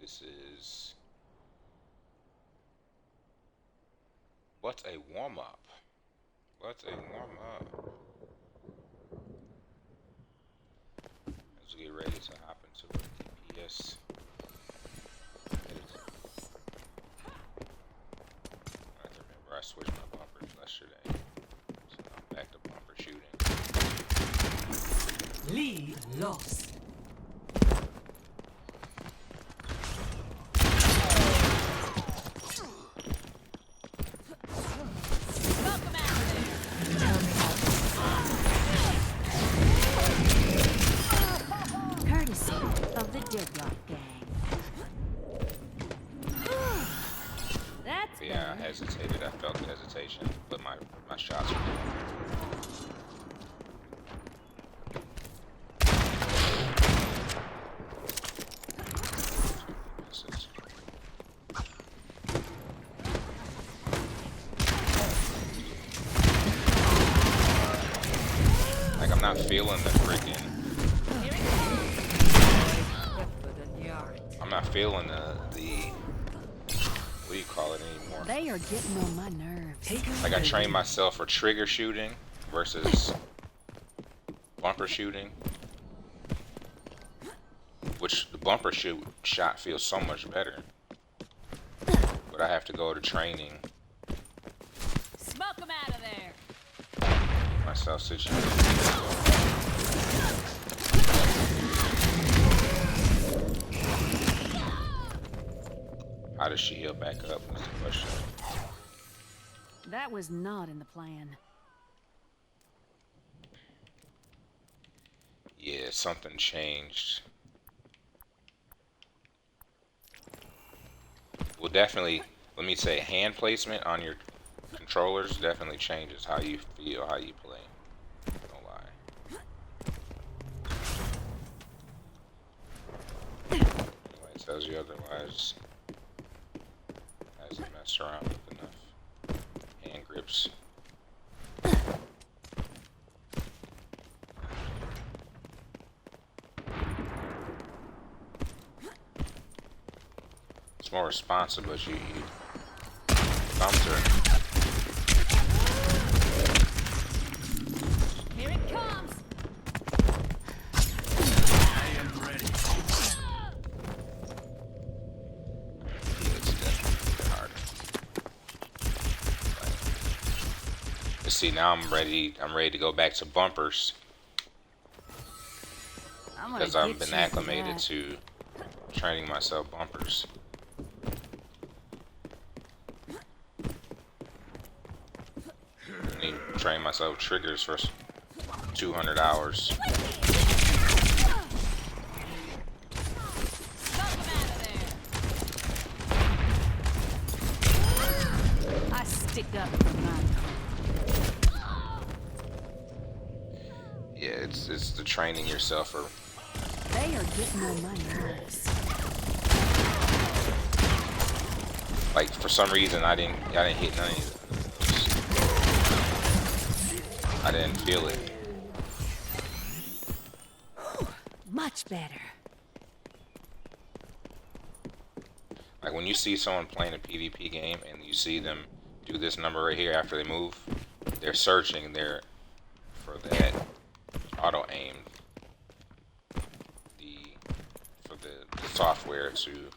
This is what's a warm up? What's a warm up? Let's get ready to hop into a DPS. I have to remember I switched my bumpers yesterday, so I'm back to bumper shooting. Lead lost. Courtesy of the Deadlock Gang. That's Yeah, I better. hesitated. I felt the hesitation, but my shots were misses. Like I'm not feeling the freaking. I'm not feeling the what do you call it anymore? They are getting on my nerves. Like I trained myself for trigger shooting versus bumper shooting, which the bumper shot feels so much better. But I have to go to training Smoke them out of there. myself situated. How does she heal back up? Is the question. That was not in the plan. Yeah, something changed. Well, definitely, let me say, hand placement on your controllers definitely changes how you feel, how you play. Don't lie. Anybody tells you otherwise hasn't messed around with enough hand grips. It's more responsive, but you thumbs her. Here it comes. I am ready. It's definitely hard. But see, now I'm ready to go back to bumpers I'm gonna because I've get been you acclimated for to training myself bumpers. I need to train myself triggers for 200 hours. I stick up for mine. Yeah, it's the training yourself for. They are getting on my nerves. Like for some reason I didn't hit none of those. I didn't feel it. Much better. Like when you see someone playing a PvP game and you see them do this number right here after they move, they're searching there for that auto aim, for the software to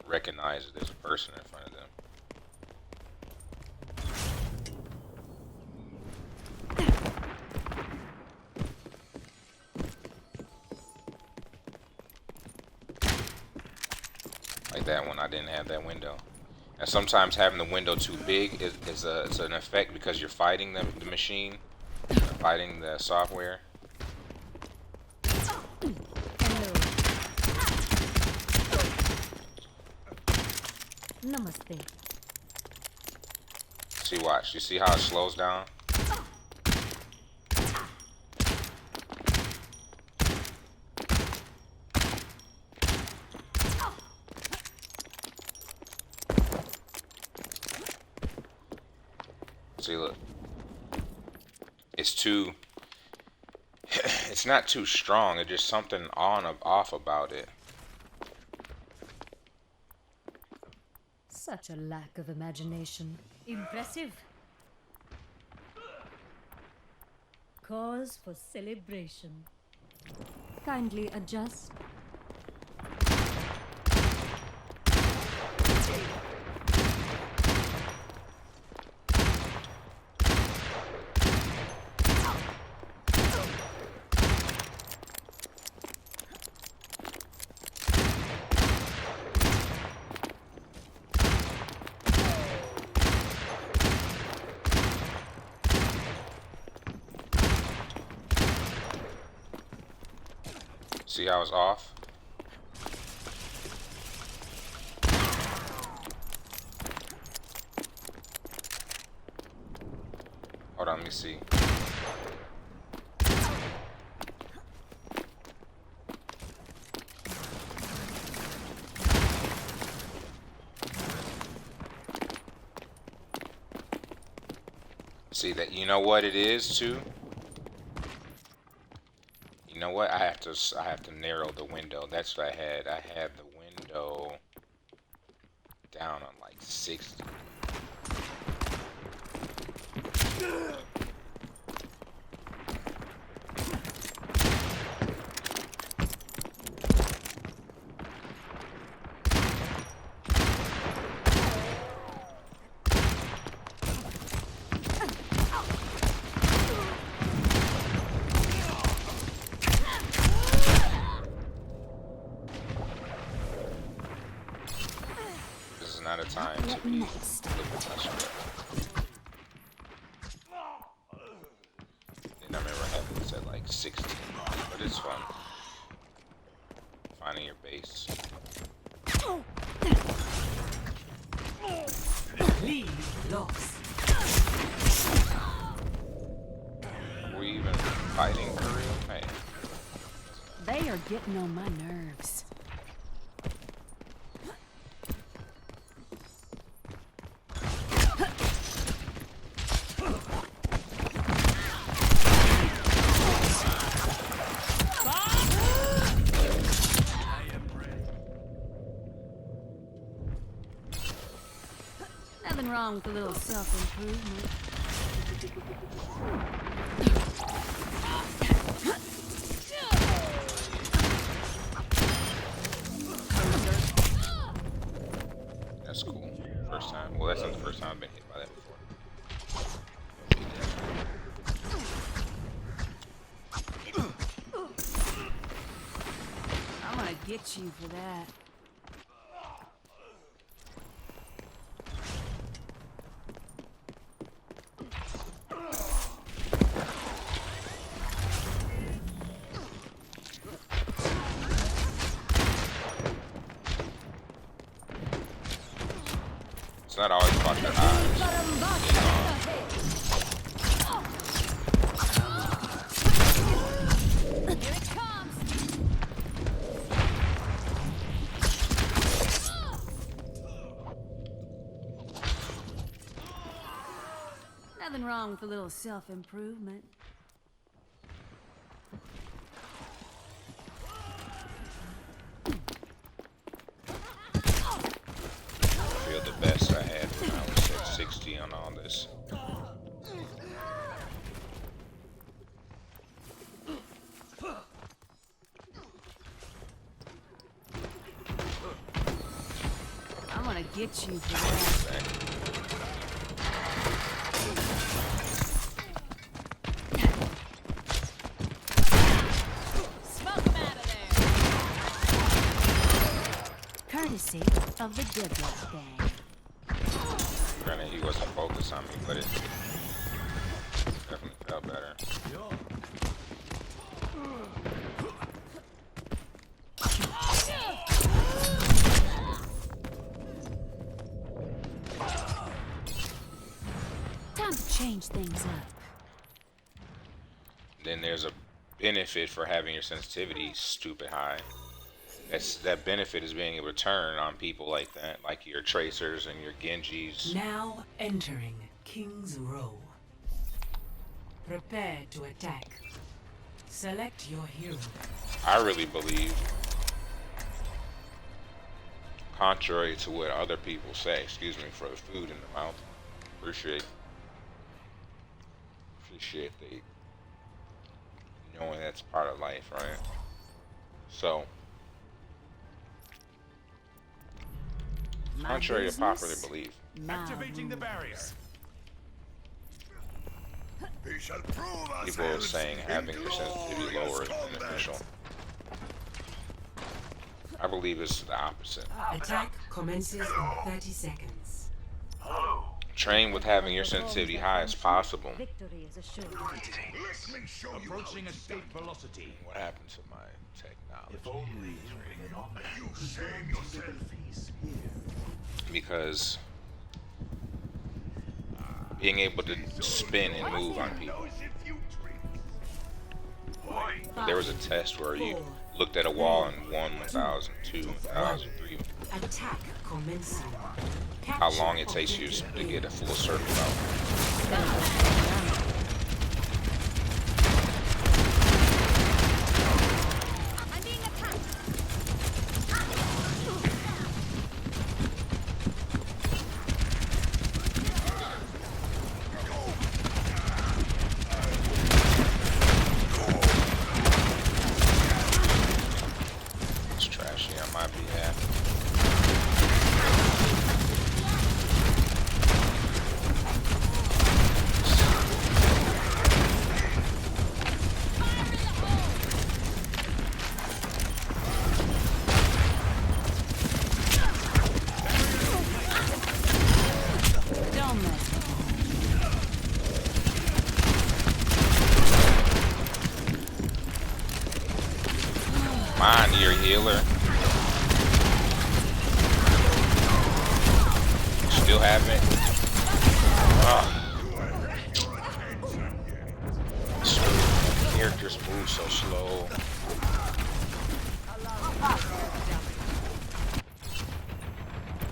recognize that there's a person in front of them. Like that one, I didn't have that window. And sometimes having the window too big is an effect because you're fighting the machine, fighting the software. Namaste. See, watch. You see how it slows down? See, look. It's too... It's not too strong. It's just something on or off about it. Such a lack of imagination. Impressive. Cause for celebration. Kindly adjust. See how it's off? Hold on, let me see. See that? You know what it is too? You know what? I have to narrow the window. That's what I had. I had the window down on like 60. This is not a time to be looking suspect. And I remember having this at like 16, but it's fun. Finding your base. Lead lost. Were you even fighting for real? Hey. They are getting on my nerves. I am ready. Nothing wrong with a little self-improvement. That's cool. First time. Well, that's not the first time I've been hit by that before. I'm gonna get you for that. It's not always about your eyes. Here it comes. Nothing wrong with a little self-improvement. I feel the best I had when I was at 60 on all this. I'm gonna get you for that. Smoke 'em out of there. Courtesy of the Deadlock Gang. Granted, he wasn't focused on me, but it definitely felt better. Time to change things up. Then there's a benefit for having your sensitivity stupid high. That benefit is being able to turn on people like that, like your tracers and your Genjis. Now entering King's Row. Prepare to attack. Select your hero. I really believe Contrary to what other people say, excuse me for the food in the mouth. Appreciate they knowing that's part of life, right? So, My contrary to popular business, belief, my Activating the barrier. rules. We shall prove people are ourselves saying in having your sensitivity glorious lower than combat. official. I believe it's the opposite. Attack commences in 30 seconds. Train with having your sensitivity high as possible. Victory is assured. Let me show you Approaching how escape velocity. What happened to my technology? If only you save yourself. Because being able to spin and move on people. Knows if you drink. There was a test where you looked at a wall and 1,000, 2,000, 3. Attack commencing. How long it takes you to get a full circle out. I'm being attacked. It's trashy on my behalf. Don't mess with me. Mine, you're a healer. Still haven't. Characters move so slow.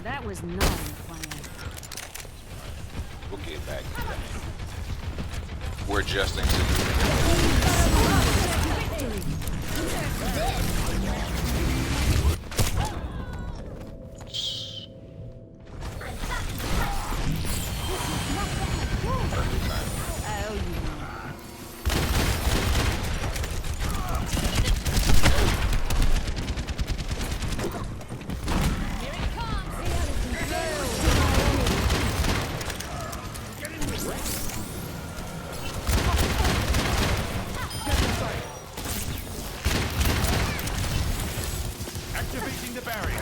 That was not in the plan. We'll get back to that. We're adjusting to the perfect time. Oh, you. activating the barrier.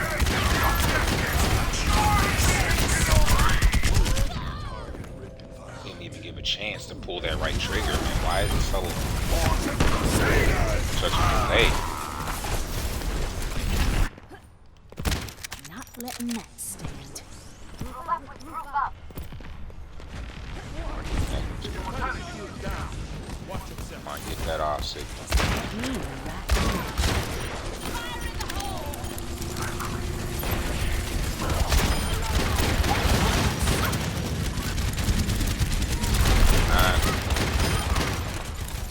Didn't even give a chance to pull that right trigger, man. Why is it so such a delay? Not letting that stand. Come on, get that off, Sigma. Me right here.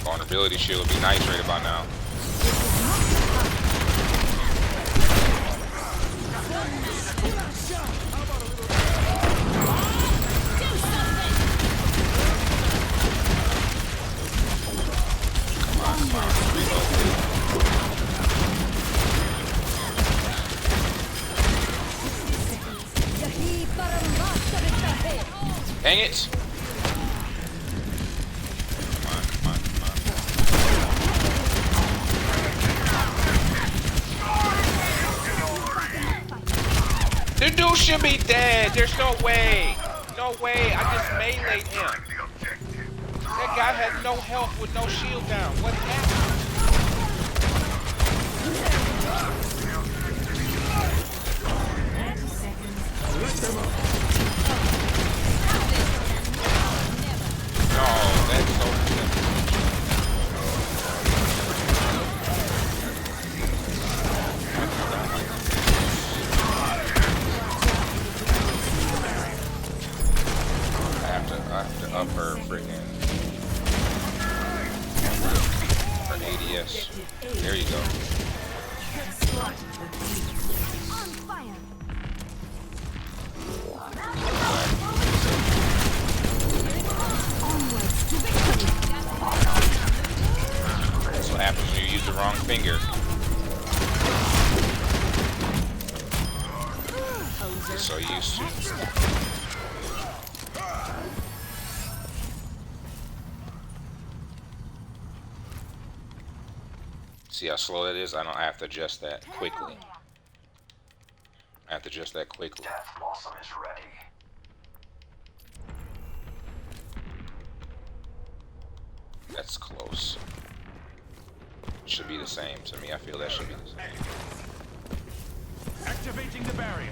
Vulnerability shield would be nice right about now. Come on, reload. Dang it! Come on, come on, come on. The dude should be dead. There's no way. No way. I just meleeed him. That guy had no health with no shield down. What happened? 30 seconds. No, that's so simple. I have to up her freaking her ADS. There you go. On fire. used to. See how slow that is? I have to adjust that quickly. I have to adjust that quickly. Death Blossom is ready. That's close. Should be the same to me. I feel that should be the same. Activating the barrier.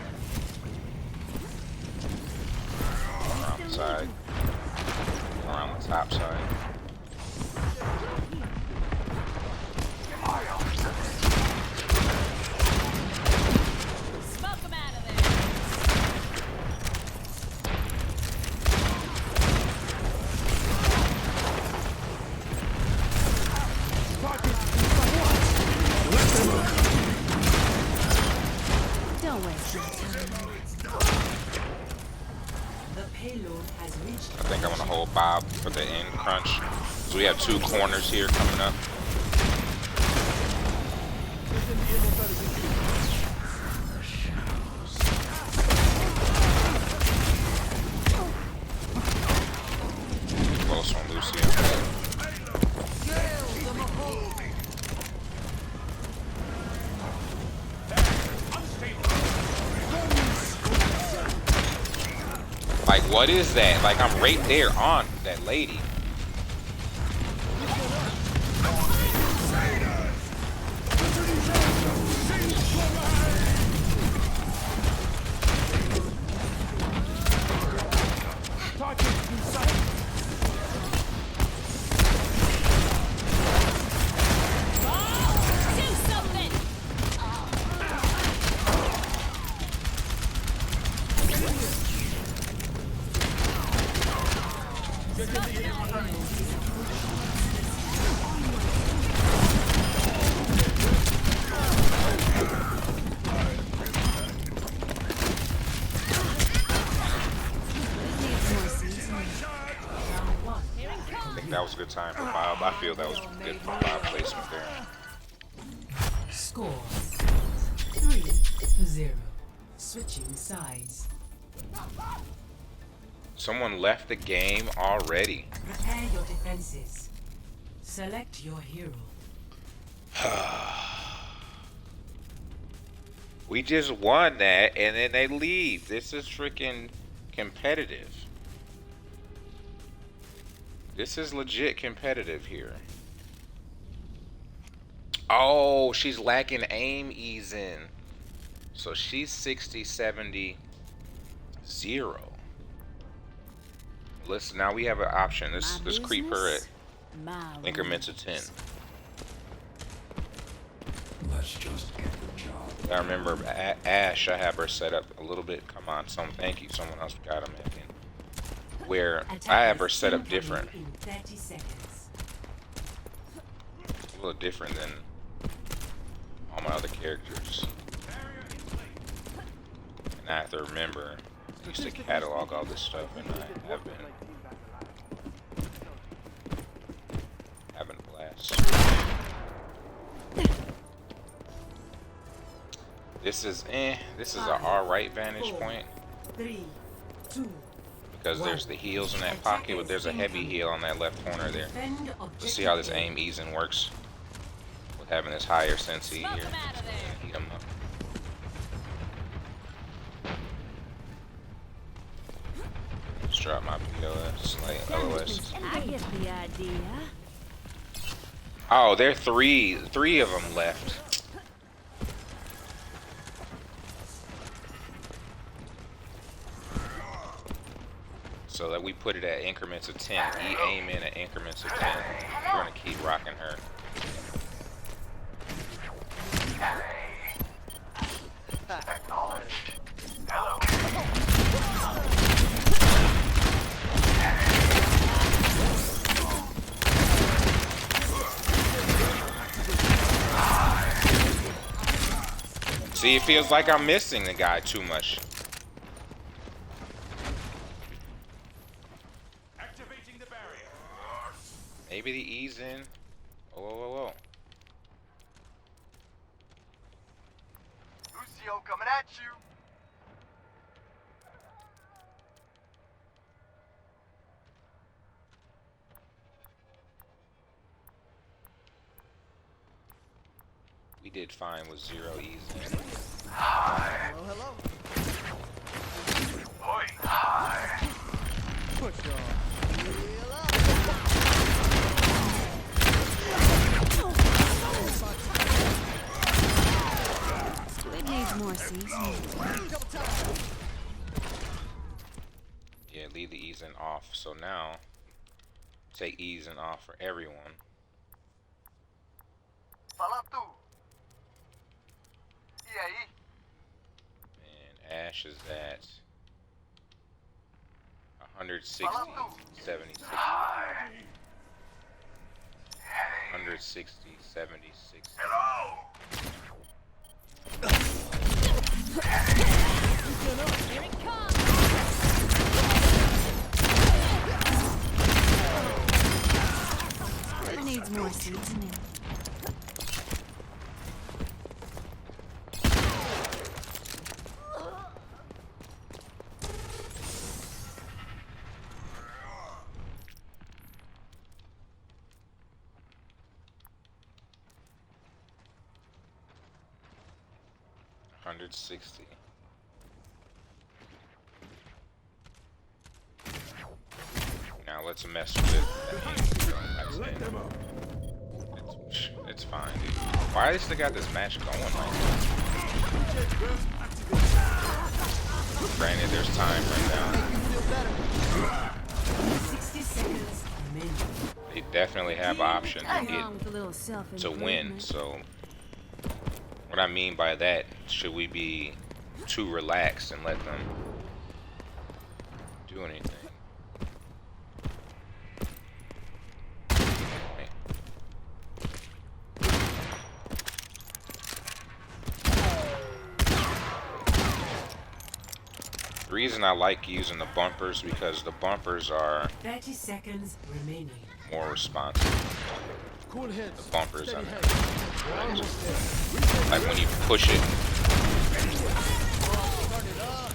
Around the side. Around the top side. Smoke him out of there. Don't waste your time. The payload has reached. I think I'm gonna hold Bob for the end crunch. So we have two corners here coming up. Close one, Lucio. Like, what is that? Like, I'm right there on that lady. Do something. I think that was a good time for Bob. I feel that was good for Bob placement there. Score 3-0. Switching sides. Someone left the game already. Prepare your defenses. Select your hero. We just won that, and then they leave. This is freaking competitive. This is legit competitive here. Oh, she's lacking aim ease in. So she's 60, 70, 0. Listen, now we have an option. Let's creep her at My increments of 10. Let's just get the job. I remember Ash, I have her set up a little bit. Come on, thank you. Someone else got him in. Where I have her set up different. In 30 seconds. A little different than all my other characters. And I have to remember, I used to catalog all this stuff, and I have been having a blast. This is an alright vantage point. 3, 2, Because there's the heals in that pocket, but there's a heavy heal on that left corner there. defend Let's see how this objective aim easing works with having this higher sensei Smoke here. 'em out of there. Heat 'em up. Let's drop my POS, like LOS. I get the idea. Oh, there are three of them left. So that we put it at increments of 10. We aim in at increments of 10. We're gonna keep rocking her. Acknowledged. Hello. See, it feels like I'm missing the guy too much. Activating the barrier. Maybe the ease in. Whoa, whoa, whoa, whoa. Lucio coming at you. We did fine with 0 easy. Hello. Oi. Hi. Push on. Squid needs more seasoning. Yeah, leave the easing off. So now, take easing off for everyone. Fala tu. E aí? And Ash is at 160, Fala tu. 76. Hi. 160, 76. Hello. Here it comes! Squid needs more seasoning. $160. Now let's mess with it. Let them up. It's fine, dude. Why is they got this match going like that? Granted, there's time right now. 60 seconds remaining. They definitely have option to Nothing get wrong with a little to self-improvement. win. So, what I mean by that, should we be too relaxed and let them do anything? Okay. The reason I like using the bumpers because the bumpers are 30 seconds remaining. more responsive. Cool heads. The bumpers, I Steady mean. heads. We're almost there. Like when you push it. Start it up.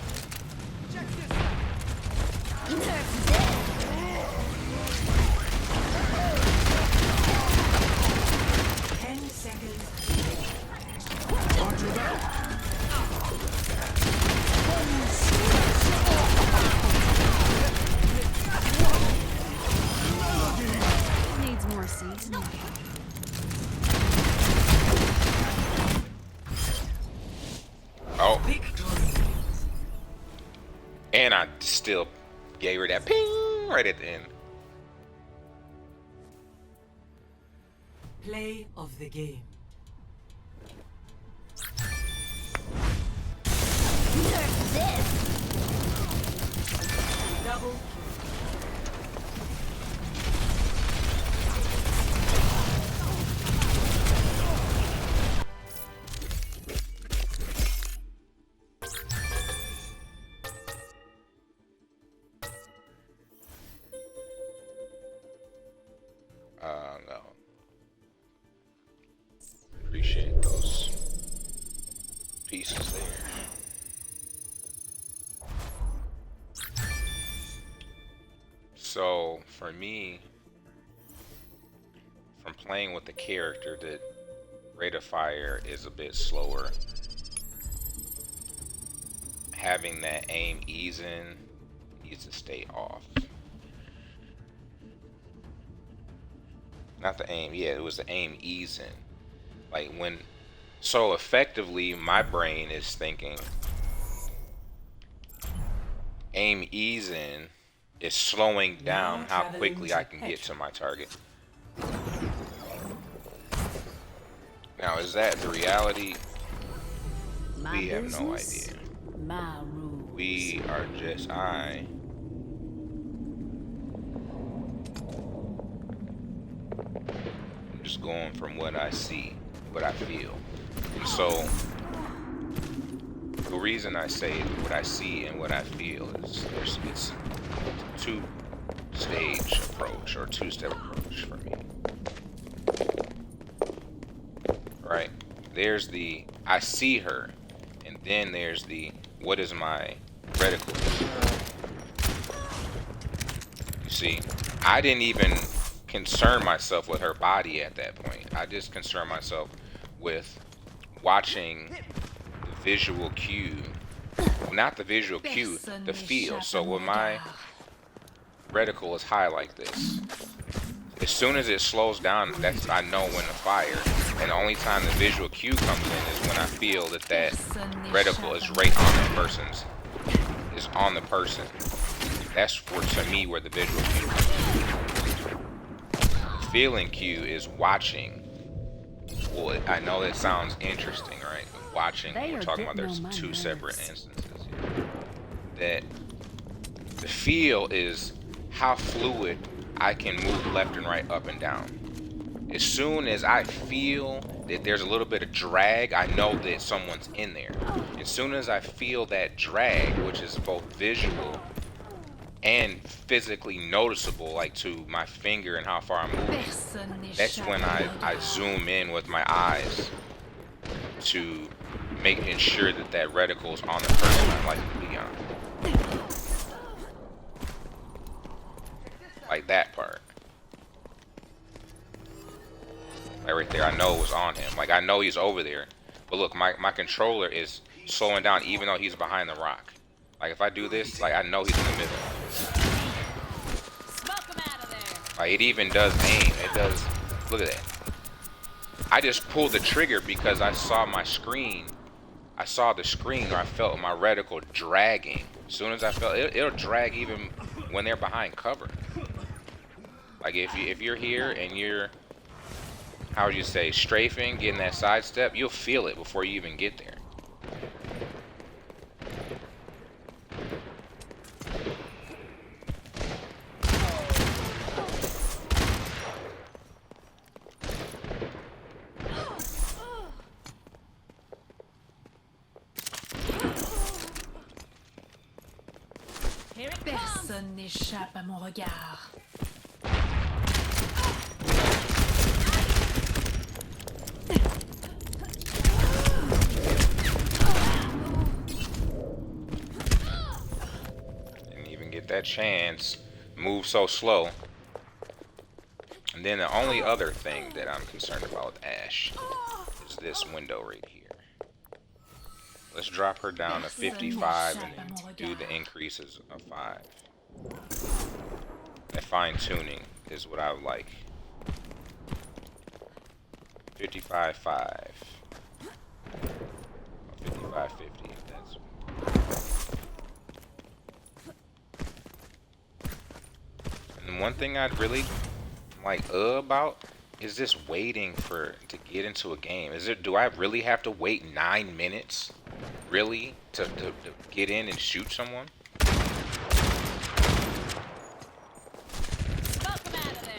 Check this out. 10 seconds. It needs more seasoning. Oh, Victory. and I still gave her that ping right at the end. Play of the game. Double No. Appreciate those pieces there. So, for me, from playing with the character, that rate of fire is a bit slower. Having that aim easing needs to stay off. Not the aim, yeah, it was the aim easing. Like when, so effectively my brain is thinking aim easing is slowing down how quickly I can get to my target. Now is that the reality? My We have no business, idea. my rules. We are just, I'm just going from what I see, what I feel. And so, the reason I say what I see and what I feel is it's a two-stage approach or two-step approach for me. Right? There's the, I see her, and then there's the, what is my reticle? You see, I didn't even concern myself with her body at that point. I just concerned myself with watching the visual cue. Not the visual cue, the feel. So when my reticle is high like this, as soon as it slows down, that's I know when to fire. And the only time the visual cue comes in is when I feel that that reticle is right on the person's, is on the person. That's to me where the visual cue comes in. The feeling cue is watching. Well, I know that sounds interesting, right? But watching, we're talking about there's two separate instances here. That the feel is how fluid I can move left and right, up and down. As soon as I feel that there's a little bit of drag, I know that someone's in there. As soon as I feel that drag, which is both visual and physically noticeable, like to my finger and how far I'm moving, that's when I zoom in with my eyes to making sure that that reticle is on the person I'd like to be on. Like that part. Like right there, I know it was on him. Like I know he's over there. But look, my controller is slowing down even though he's behind the rock. Like if I do this, like I know he's in the middle. Smoke him out of there. Like it even does aim. It does. Look at that. I just pulled the trigger because I saw my screen. I saw the screen where I felt my reticle dragging. As soon as I felt it, it'll drag even when they're behind cover. Like if you're here and you're, how would you say, strafing, getting that sidestep, you'll feel it before you even get there. Personne n'échappe à mon regard. Didn't even get that chance. Move so slow. And then the only other thing that I'm concerned about with Ashe is this window right here. Let's drop her down to 55 and then do the increases of 5. That fine tuning is what I would like. 55, 5. 55, 50. That's. And one thing I'd really like about is this waiting to get into a game. Do I really have to wait 9 minutes? Really? To get in and shoot someone?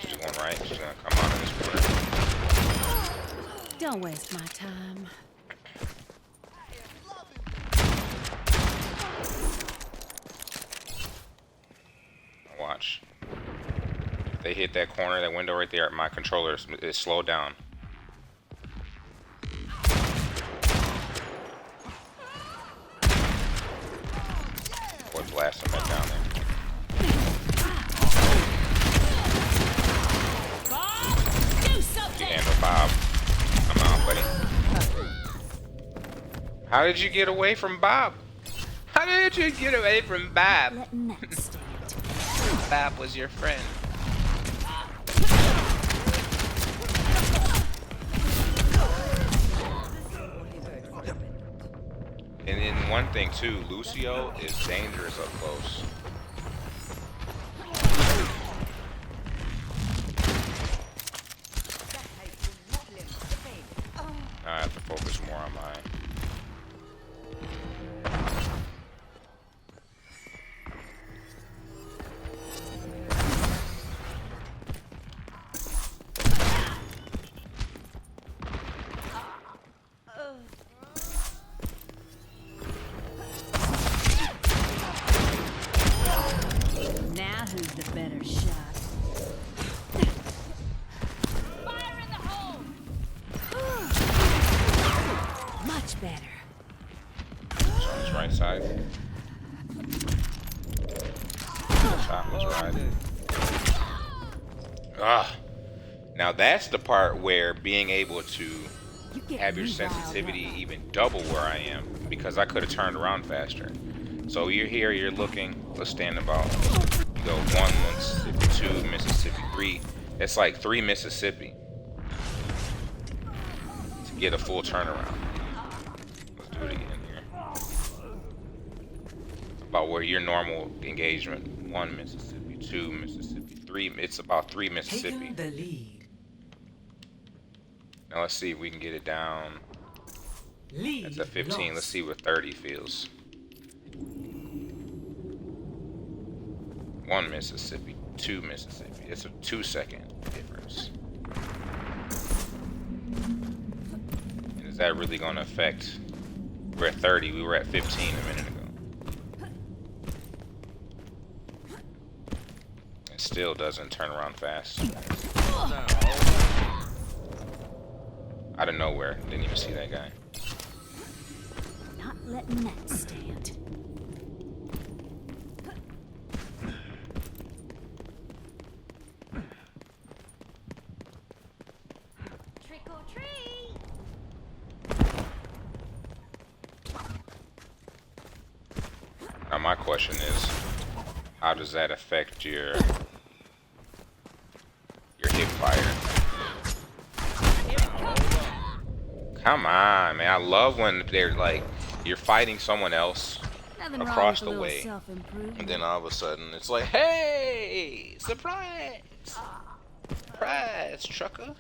She's going right. She's gonna come out of this corner. Don't waste my time. Watch. If they hit that corner, that window right there, my controller is slowed down. Boy, blast him back down there. You handle Bob. Come on, buddy. How did you get away from Bob? How did you get away from Bob? Letting that stand. Bob was your friend. And then one thing too, Lucio is dangerous up close. I have to focus more on mine. Now who's the better shot? Fire in the hole! Much better. It's on his right side. Shot was right. Ah. Now that's the part where being able to You get have your me riled sensitivity up. even double where I am, because I could have turned around faster. So you're here, you're looking. Let's stand about. You go 1 Mississippi, 2 Mississippi, 3. It's like 3 Mississippi to get a full turnaround. Let's do it again here. About where your normal engagement. 1 Mississippi, 2 Mississippi, 3. It's about 3 Mississippi. Taking the lead. Now let's see if we can get it down. Lead That's at 15. lost. Let's see what 30 feels. 1 Mississippi, 2 Mississippi. It's a 2-second difference. And is that really going to affect? We're at 30. We were at 15 a minute ago. It still doesn't turn around fast. Out of nowhere. Didn't even see that guy. Not letting that stand. Trick or treat! Now my question is, how does that affect your hip fire? Come on, man. I love when they're like, you're fighting someone else Nothing across wrong the with a little way, self-improvement. and then all of a sudden it's like, hey, surprise! Surprise, trucker.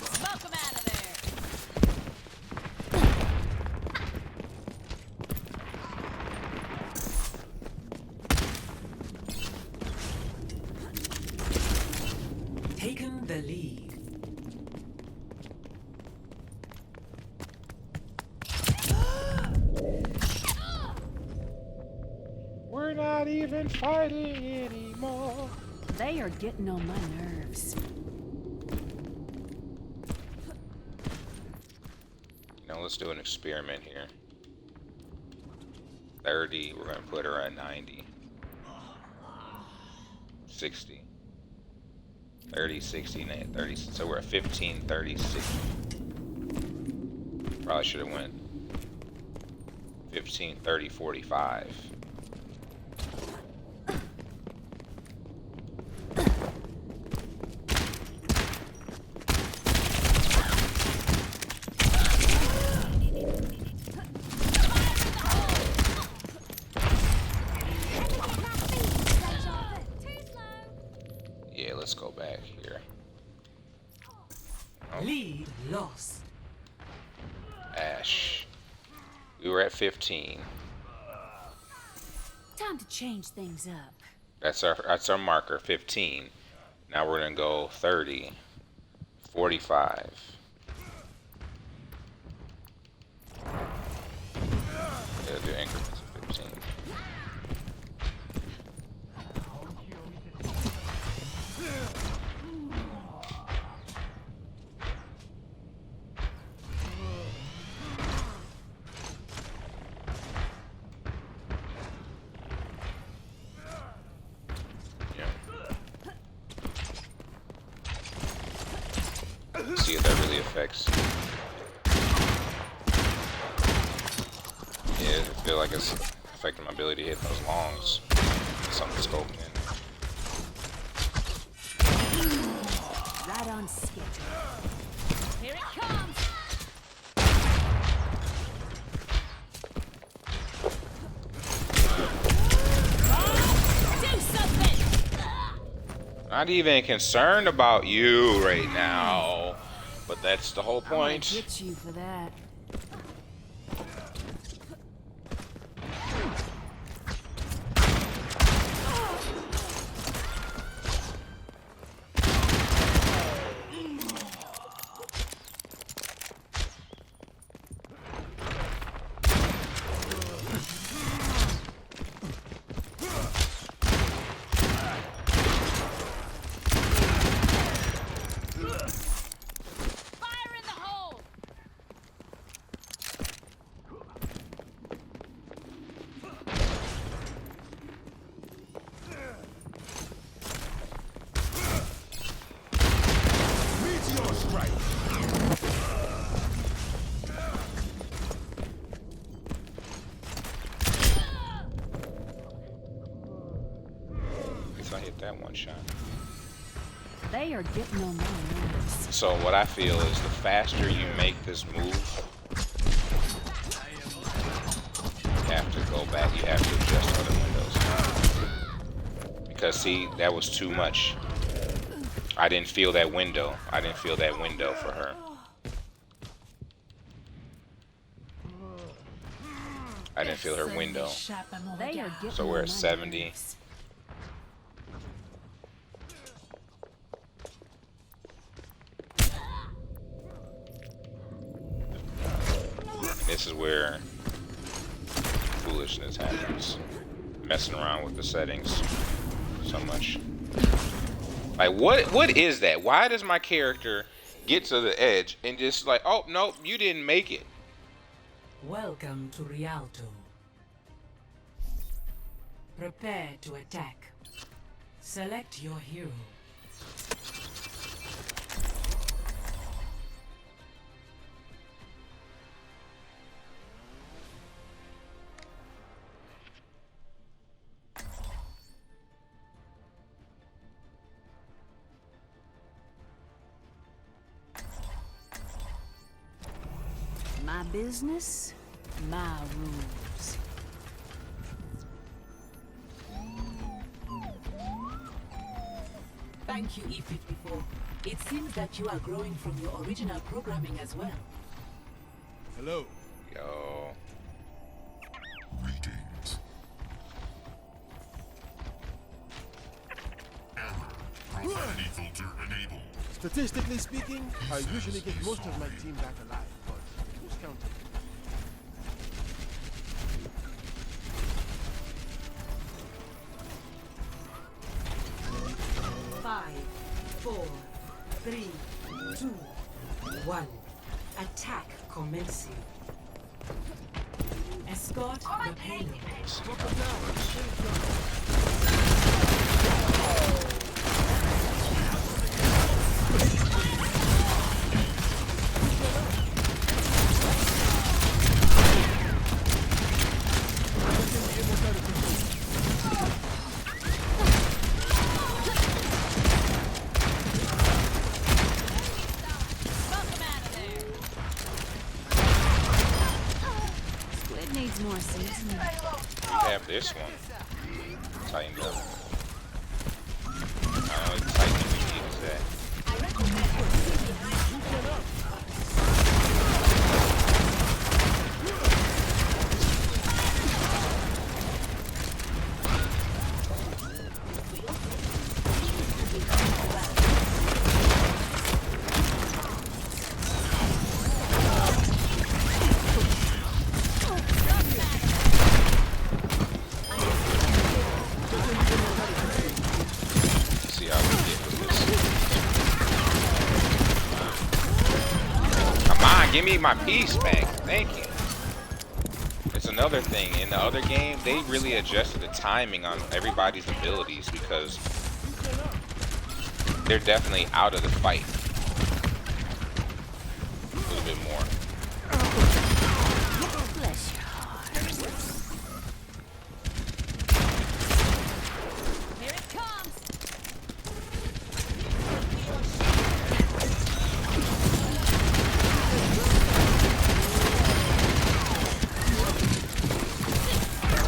Smoke 'em out of there. Taken the lead. We're not even fighting anymore. They are getting on my nerves. Now let's do an experiment here. 30, we're gonna put her at 90. 60. 30, 60, 30. So we're at 15, 30, 60. Probably should have went 15, 30, 45. Yeah, let's go back here. Lead lost. Ash. We were at 15. Time to change things up. That's our marker, 15. Now we're gonna go 30, 45. Yeah, do increments of 15. See if that really affects. Yeah, I feel like it's affecting my ability to hit those longs. Something's scoping in. Right on schedule. Here it comes. Do something. Not even concerned about you right now, but that's the whole I'm gonna point. get you for that. one shot. They are getting on my nerves. So what I feel is the faster you make this move, you have to go back. You have to adjust other windows. Because see, that was too much. I didn't feel that window. I didn't feel that window for her. I didn't feel her window. They are getting So we're on at my 70. nerves. This is where foolishness happens. Messing around with the settings so much. Like, what is that? Why does my character get to the edge and just like, oh, nope, you didn't make it. Welcome to Rialto. Prepare to attack. Select your hero. My business, my rules. Thank you, E54. It seems that you are growing from your original programming as well. Hello. Yo. Greetings. Profanity filter enabled. Statistically speaking, I usually get most of my team back alive, but who's counting? Five, four, three, two, one. Attack commencing. Escort the payload. Squid needs more seasoning. We have this one. Tightened up. I don't know what tightening we need is that. See how we get with this. Come on, give me my piece back. Thank you. It's another thing. In the other game, they really adjusted the timing on everybody's abilities because they're definitely out of the fight. A little bit more. Bless your heart. Here it comes.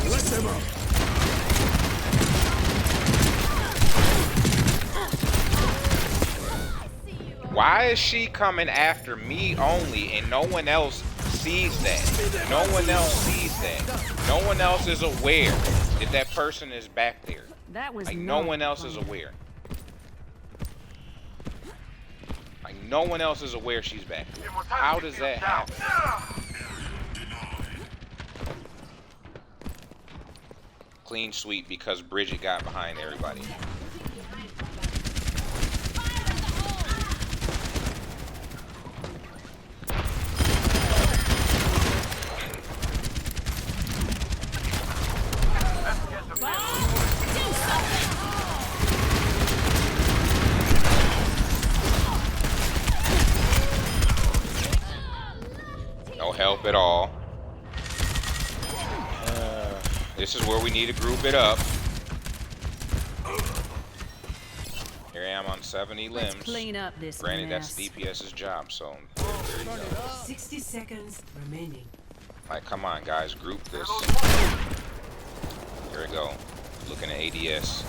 Let them up! Why is she coming after me only and no one else sees that? No one else sees that. No one else is aware that that person is back there. That was Like, no not one else is fun. aware. Like, no one else is aware she's back there. How does that happen? Clean sweep because Bridget got behind everybody. No help at all. This is where we need to group it up. 70 Let's limbs. clean up this Granted, mess. that's DPS's job, so there you go. 60 seconds remaining. Like, come on, guys, group this. Here we go. Looking at ADS.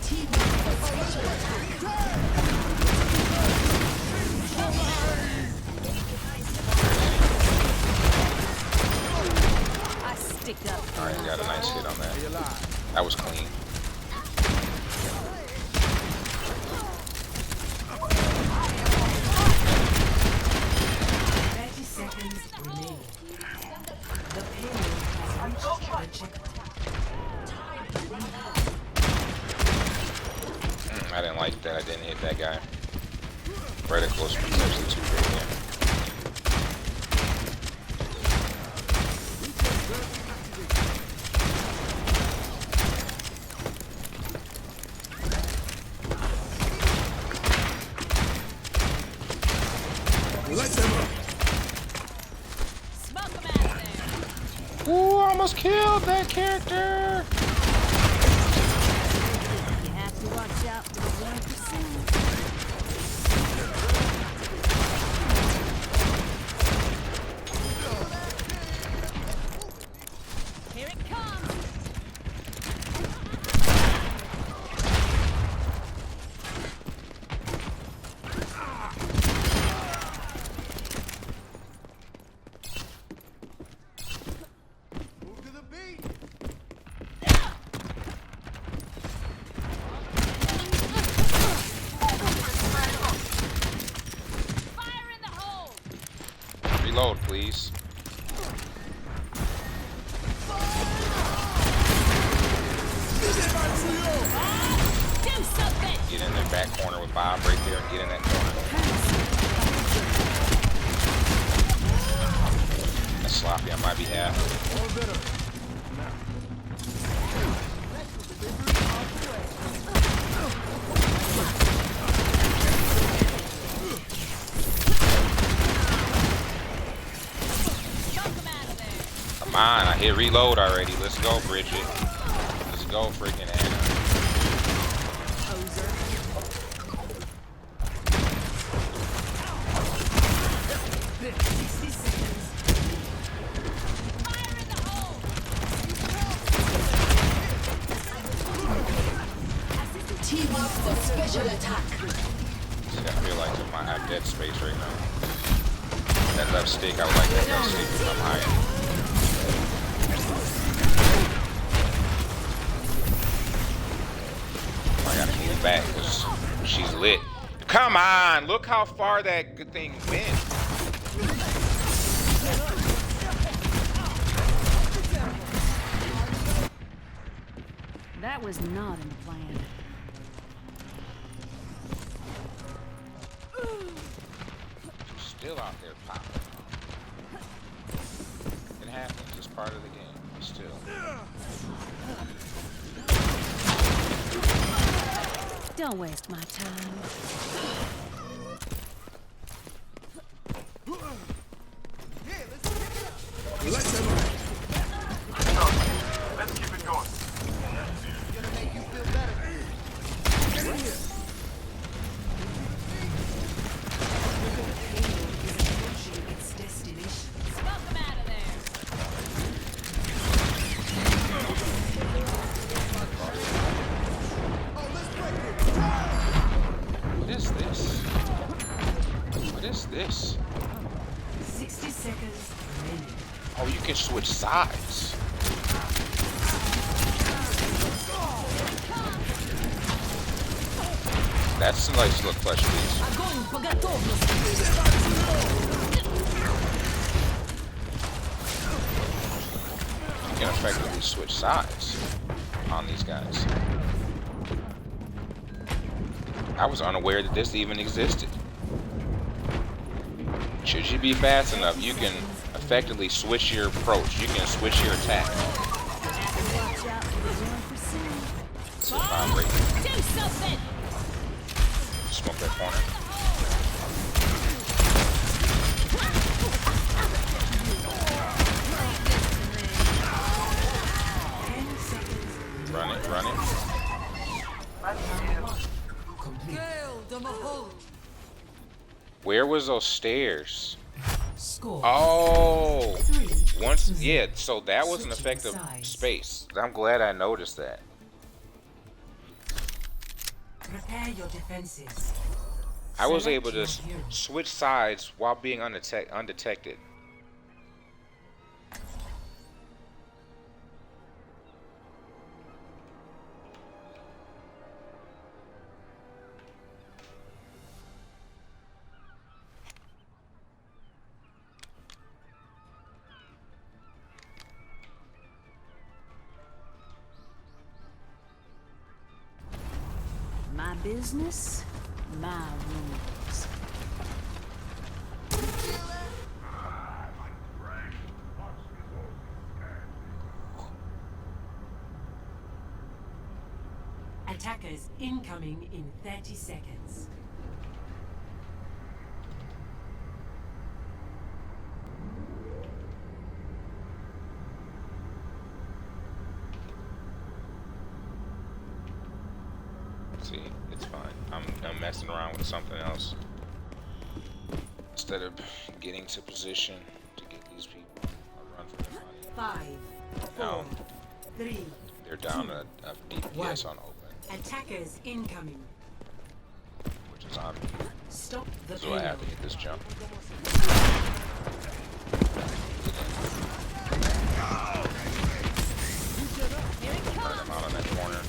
Team I stick up. All right, got a nice hit on that. That was clean. seconds remaining. The payload has reached the checkpoint. I didn't like that. I didn't hit that guy. Reticle is potentially too big there. Smoke 'em out of there. Ooh, I almost killed that character. You have to watch out for the 1%. Here it comes. Move to the beat. Fire in the hole. Reload, please. Do something. Get in the back corner with Bob right there and get in that corner. That's sloppy on my behalf. All better. Smoke 'em out of there. Come on, I hit reload already. Let's go, Bridget. Let's go, freaking Anna. Poser. 60 seconds. Fire in the hole. Team up for special attack. See, I feel like I have dead space right now. That left stick, I would like that left stick to come higher. I gotta move back because she's lit. Come on, look how far that good thing went. That was not in the plan. She's still out there popping. It happens, it's part of the game, but still. Don't waste my time. Let's keep it going. Approaching its destination. Smoke 'em out of there. What is this? What is this? 60 seconds remaining. Oh, you can switch sides. That's a nice little clutch piece. Огонь по готовности. You can effectively switch sides on these guys. I was unaware that this even existed. Should you be fast enough, you can effectively switch your approach. You can switch your attack. Watch out for the 1%. So if I'm right, Do something. smoke that corner. Run it, run it. Complete. Where was those stairs? Score. Oh, 3 once, to 0. yeah, so that was an Switching effective sides. space. I'm glad I noticed that. Prepare your defenses. I was Select able to your hero. switch sides while being undetected. My business, my rules. Attackers incoming in 30 seconds. See, it's fine. I'm messing around with something else instead of getting to position to get these people a run for their money. 5, Now 4, 3. they're down a DPS on open, Attackers incoming. which is on me. Stop the So I have payload. to get this jump. Burn him out on that corner.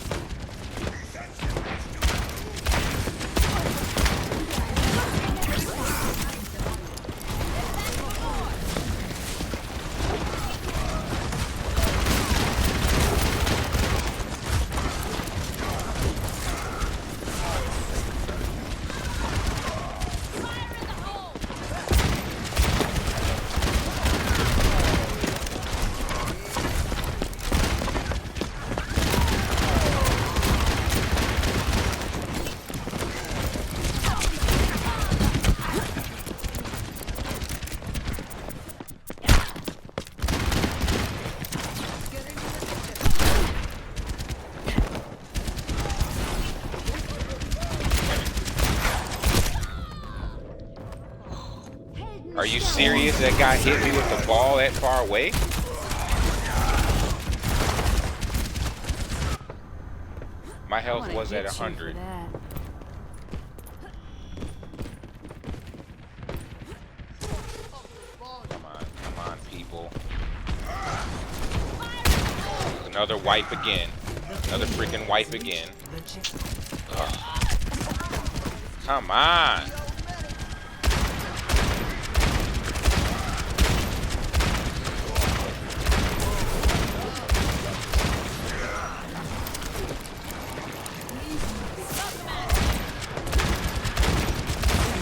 Are you serious? That guy hit me with the ball that far away? My I health wanna was at get you for 100. that. Come on, people. Another wipe again. Another freaking wipe again. The chip. Come on.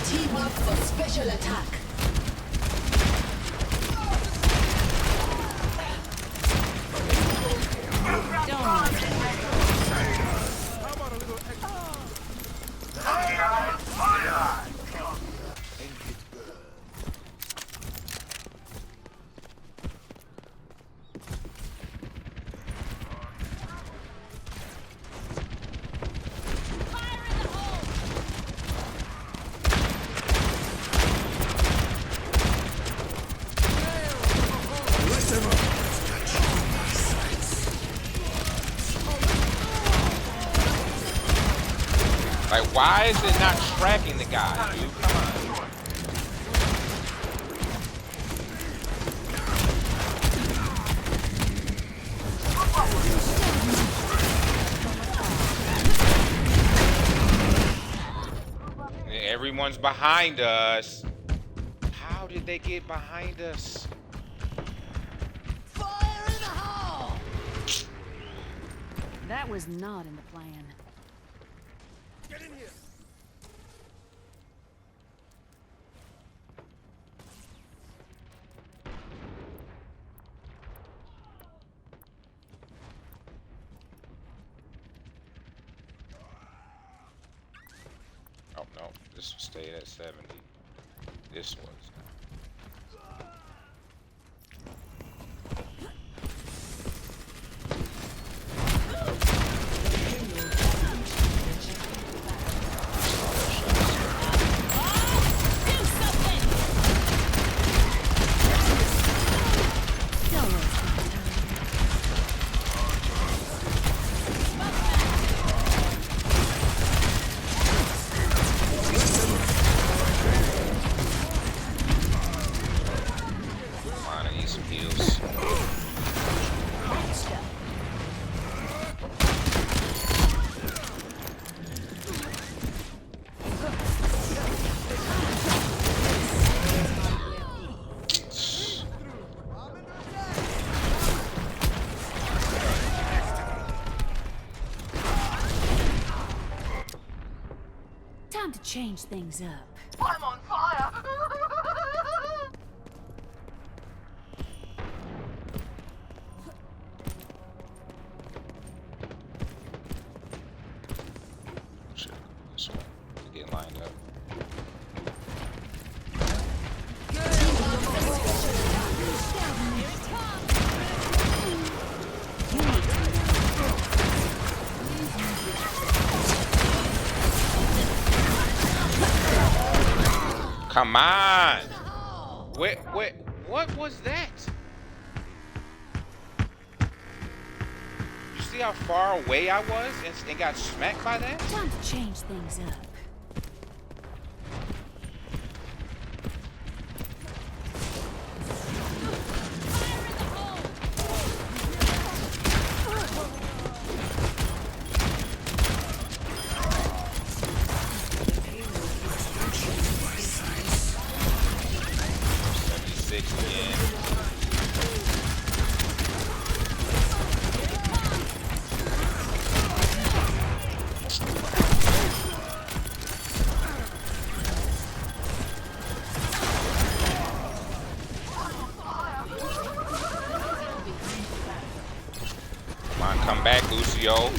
Team up for special attack. Like, why is it not tracking the guy, dude? Come on. Everyone's behind us. How did they get behind us? Fire in the hole! That was not in the plan. Get in here. Oh no, this stayed at 70. This was. Time to change things up. I'm on fire! Shit, this one. Get lined up. Come on! Wait, what was that? You see how far away I was and got smacked by that? Time to change things up. Come back, Lucio.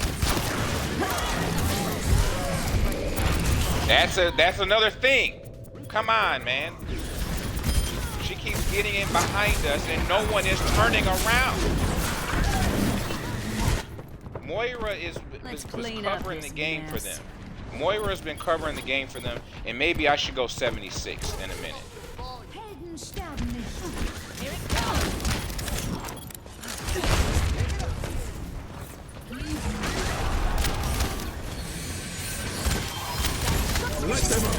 That's another thing. Come on, man. She keeps getting in behind us and no one is turning around. Moira is covering the game for them. Moira's been covering the game for them, and maybe I should go 76 in a minute. Light them up.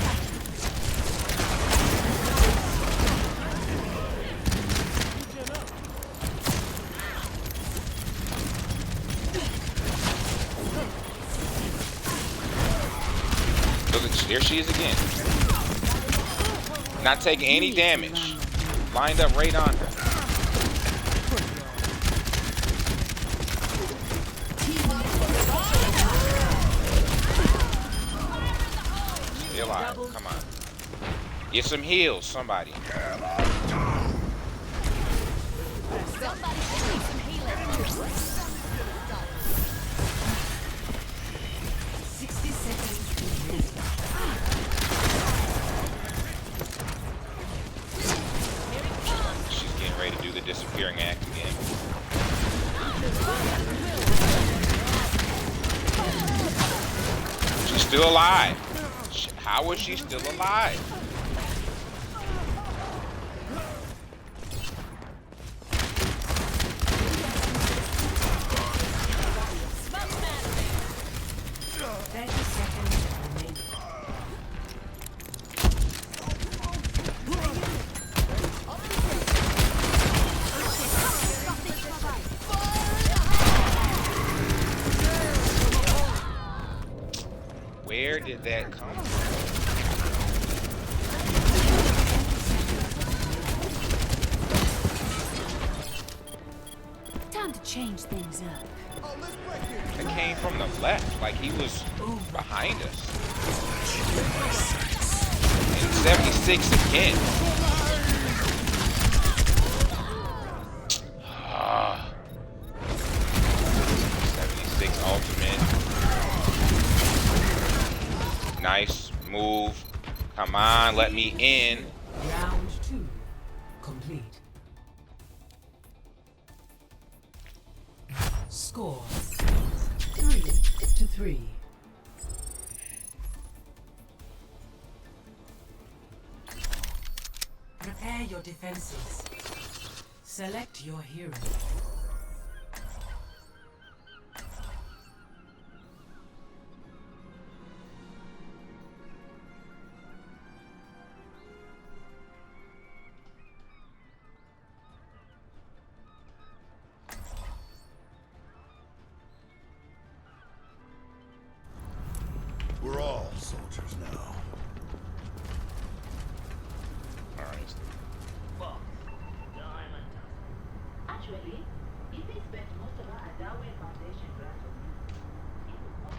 Look, there she is again. Not taking any damage. Lined up right on her. Still alive. Come on. Get some heals, somebody. She's getting ready to do the disappearing act again. She's still alive. How is she still alive? Where did that come from? Time to change things up. It came from the left, like he was behind us. And 76 again. 76 ultimate. Nice move. Come on, let me in. Round 2 complete. Score 3-3. Prepare your defenses. Select your hero. We're all soldiers now. Actually, if they spent most of our Adawe Foundation grant on you, it would not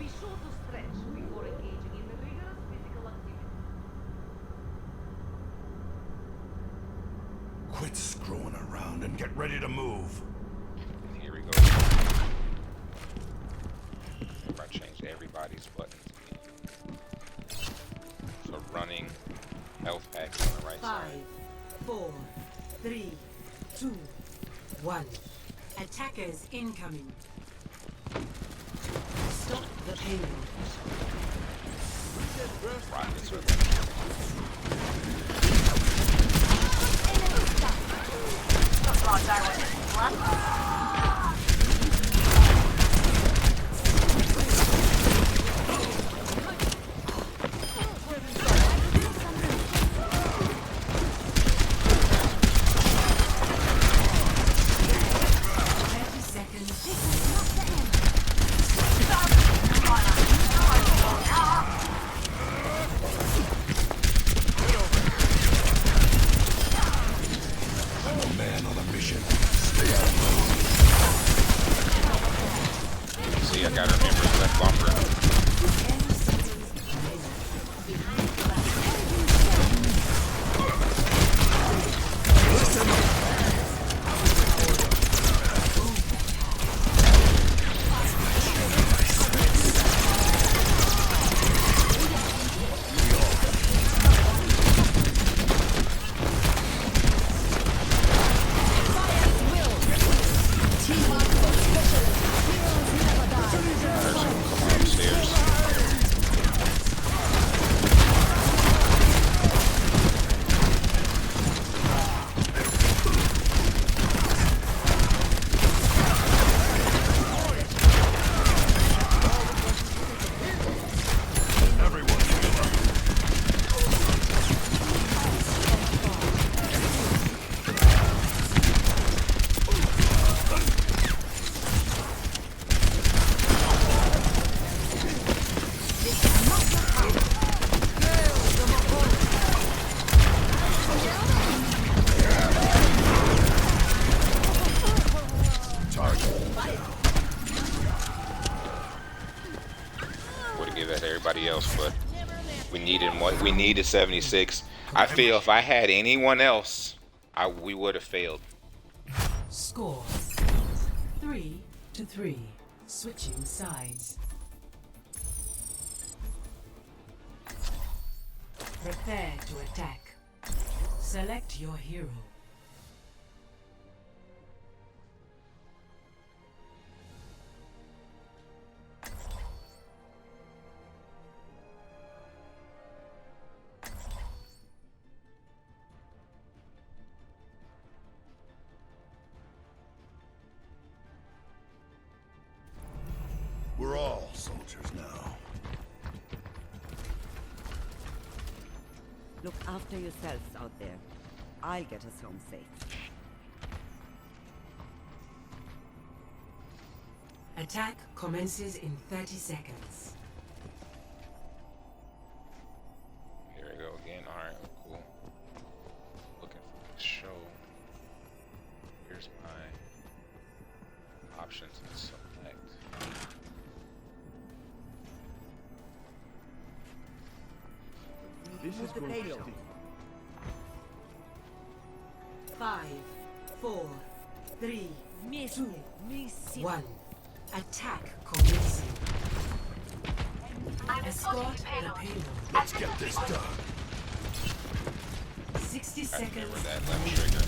Be sure to stretch before engaging in rigorous physical activity. Quit screwing around and get ready to move. Here we go. I changed everybody's buttons again. So running, health packs on the right 5, side. 4, 3, 2, 1. Attackers incoming. Stop the payload. Rockets are running. Man on a mission. See, I gotta remember that bumper. Come upstairs. Everyone heal up. Would have given that to everybody else, but we needed what we needed 76. I feel if I had anyone else, we would have failed. Score 3-3. Switching sides. Prepare to attack. Select your hero. We're all soldiers now. Look after yourselves out there. I'll get us home safe. Attack commences in 30 seconds. Here we go again. Alright, cool. Looking for this show. Here's my options and select. This is Move the going to payload. stick. 5, 4, 3, 2, 1. Attack commencing. Escort the payload. Let's get this done. 60 I remember seconds. that left trigger.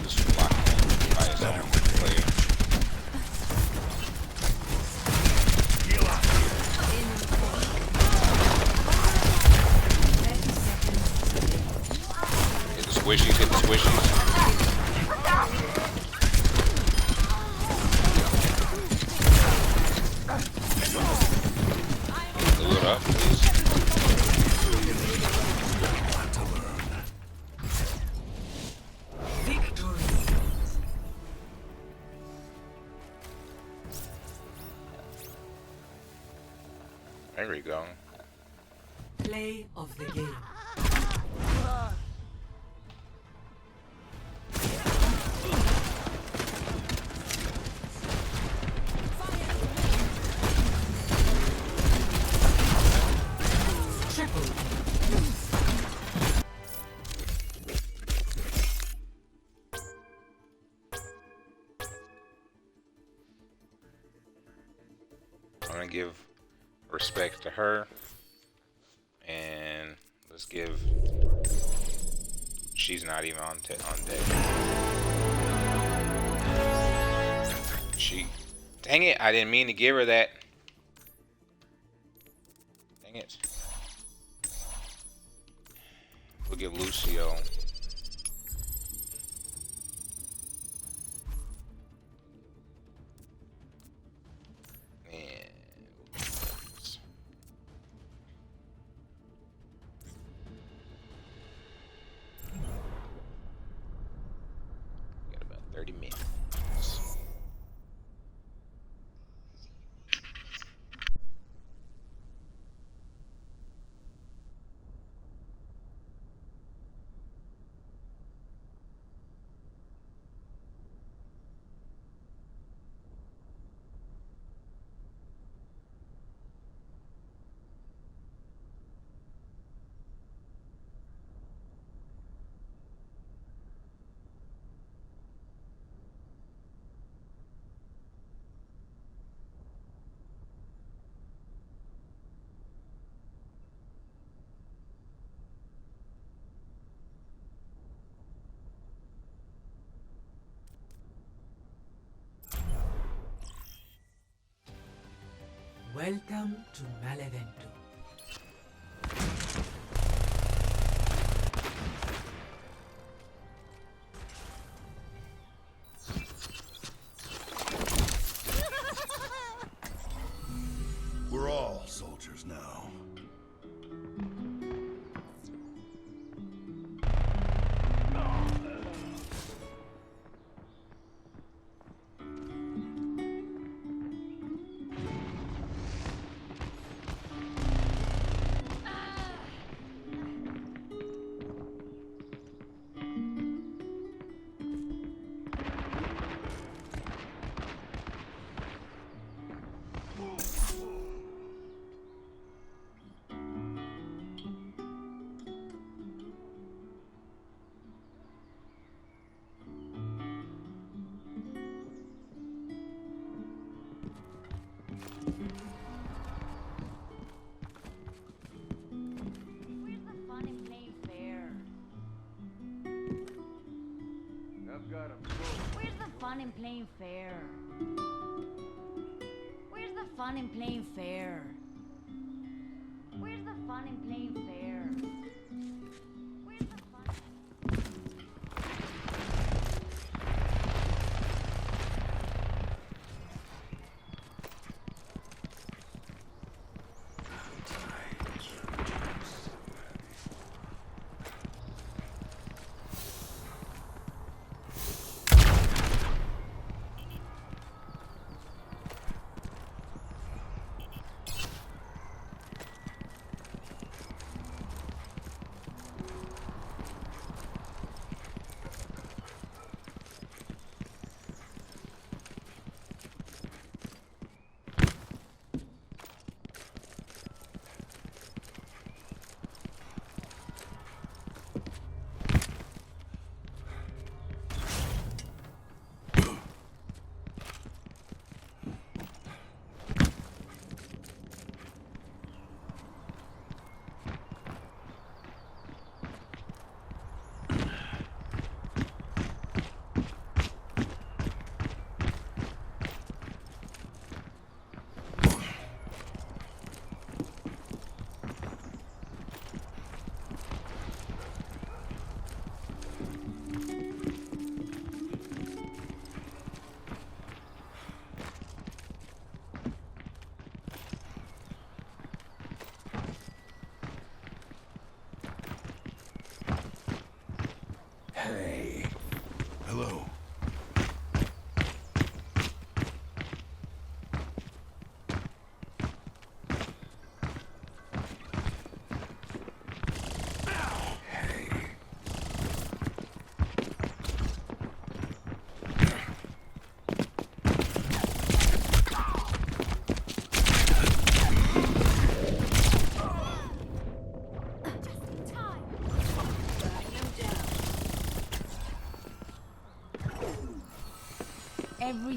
Just lock in by his own player. Heal up. 30 seconds. Hit the squishies, hit the squishies. Blew it up, please. Victory. There we go. Play of the game. Triple. I'm gonna give respect to her, and let's give. She's not even on deck. She, dang it! I didn't mean to give her that. Dang it! We'll give Lucio. Got about 30 minutes. Welcome to Malevento. We're all soldiers now. Where's the fun in playing fair? I've got him. Where's the fun in playing fair? Where's the fun in playing fair? Where's the fun in playing fair? Where's the fun?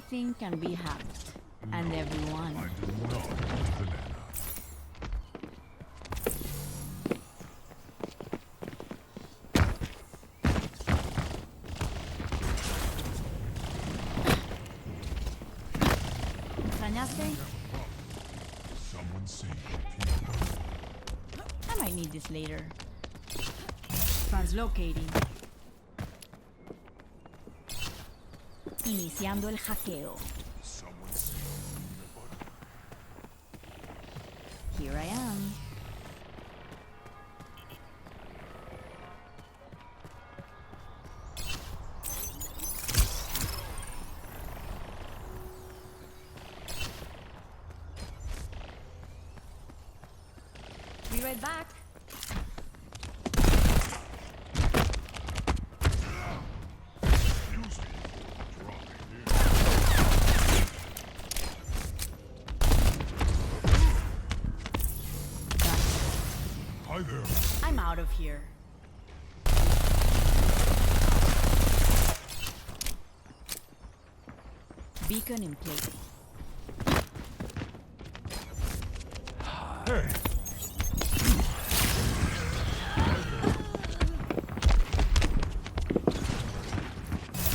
Everything can be hacked. And everyone. I do not want banana. ¿Extrañaste? Someone say I might need this later. Translocating. Iniciando el hackeo. someone say Here I am. Be right back. Hi there. I'm out of here. Beacon in place. Hey.